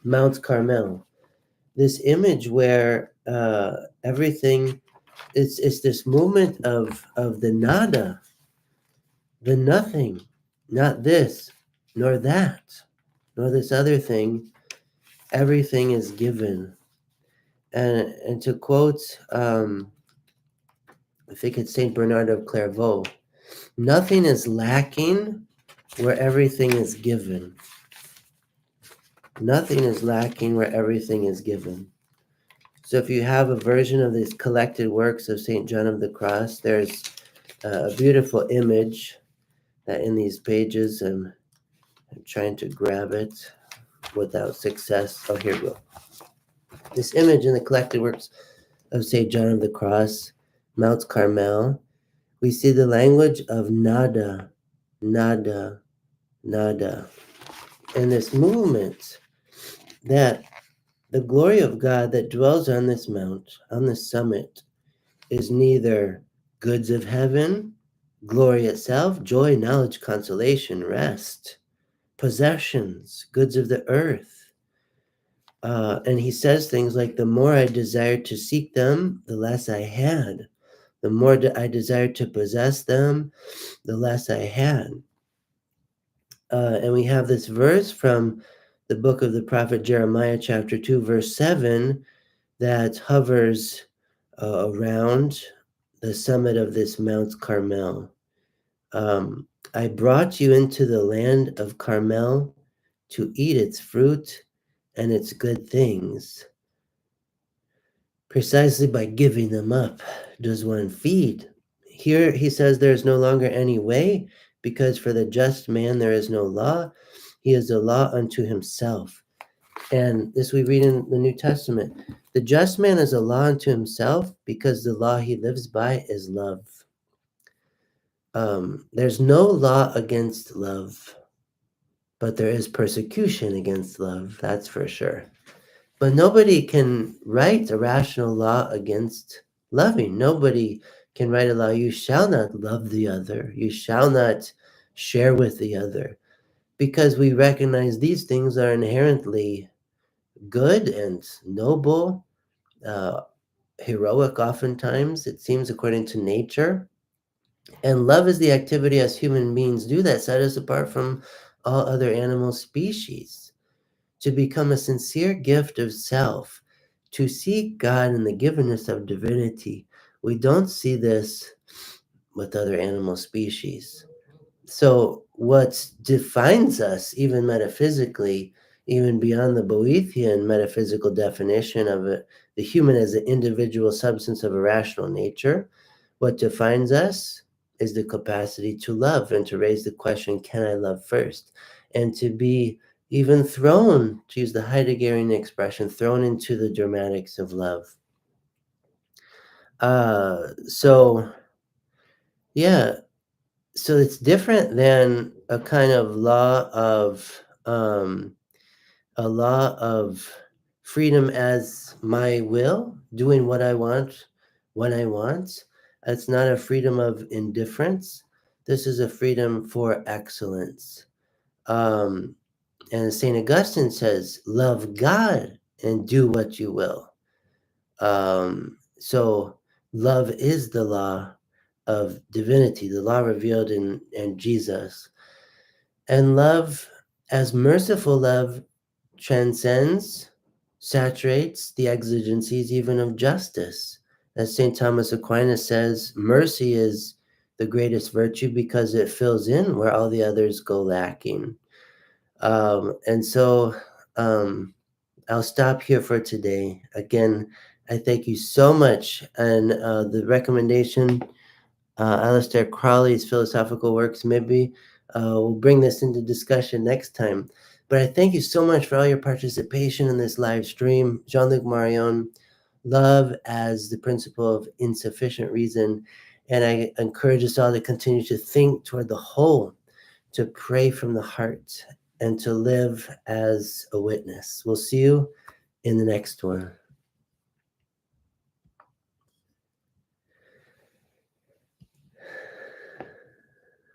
Mount Carmel. This image where everything it's this movement of the nada, the nothing, not this, nor that, nor this other thing. Everything is given. And to quote, I think it's Saint Bernard of Clairvaux, nothing is lacking where everything is given. Nothing is lacking where everything is given. So if you have a version of these collected works of St. John of the Cross, there's a beautiful image that in these pages, I'm trying to grab it without success. Oh, here we go. This image in the collected works of St. John of the Cross, Mount Carmel, we see the language of nada, nada, nada. And this movement that the glory of God that dwells on this mount, on this summit, is neither goods of heaven, glory itself, joy, knowledge, consolation, rest, possessions, goods of the earth. And he says things like, the more I desired to seek them, the less I had. The more I desired to possess them, the less I had. And we have this verse from the book of the prophet Jeremiah, chapter 2, verse 7, that hovers around the summit of this Mount Carmel. I brought you into the land of Carmel to eat its fruit and its good things. Precisely by giving them up does one feed. Here he says there is no longer any way, because for the just man there is no law. He is a law unto himself. And this we read in the New Testament. The just man is a law unto himself because the law he lives by is love. There's no law against love, but there is persecution against love, that's for sure. But nobody can write a rational law against loving. Nobody can write a law, you shall not love the other, you shall not share with the other, because we recognize these things are inherently good and noble, heroic oftentimes, it seems, according to nature. And love is the activity as human beings do that set us apart from all other animal species. To become a sincere gift of self, to seek God in the givenness of divinity. We don't see this with other animal species. So, what defines us, even metaphysically, even beyond the Boethian metaphysical definition of it, the human as an individual substance of a rational nature, what defines us is the capacity to love and to raise the question, can I love first? And to be even thrown, to use the Heideggerian expression, thrown into the dramatics of love. So, yeah, so it's different than a kind of a law of freedom as my will, doing what I want when I want. It's not a freedom of indifference. This is a freedom for excellence. And St. Augustine says, love God and do what you will. So love is the law of divinity, the law revealed in Jesus. And love, as merciful love, transcends, saturates the exigencies even of justice. As St. Thomas Aquinas says, mercy is the greatest virtue because it fills in where all the others go lacking. And so I'll stop here for today. Again, I thank you so much. And the recommendation, Aleister Crowley's philosophical works, maybe we'll bring this into discussion next time. But I thank you so much for all your participation in this live stream. Jean-Luc Marion, love as the principle of insufficient reason. And I encourage us all to continue to think toward the whole, to pray from the heart, and to live as a witness. We'll see you in the next one.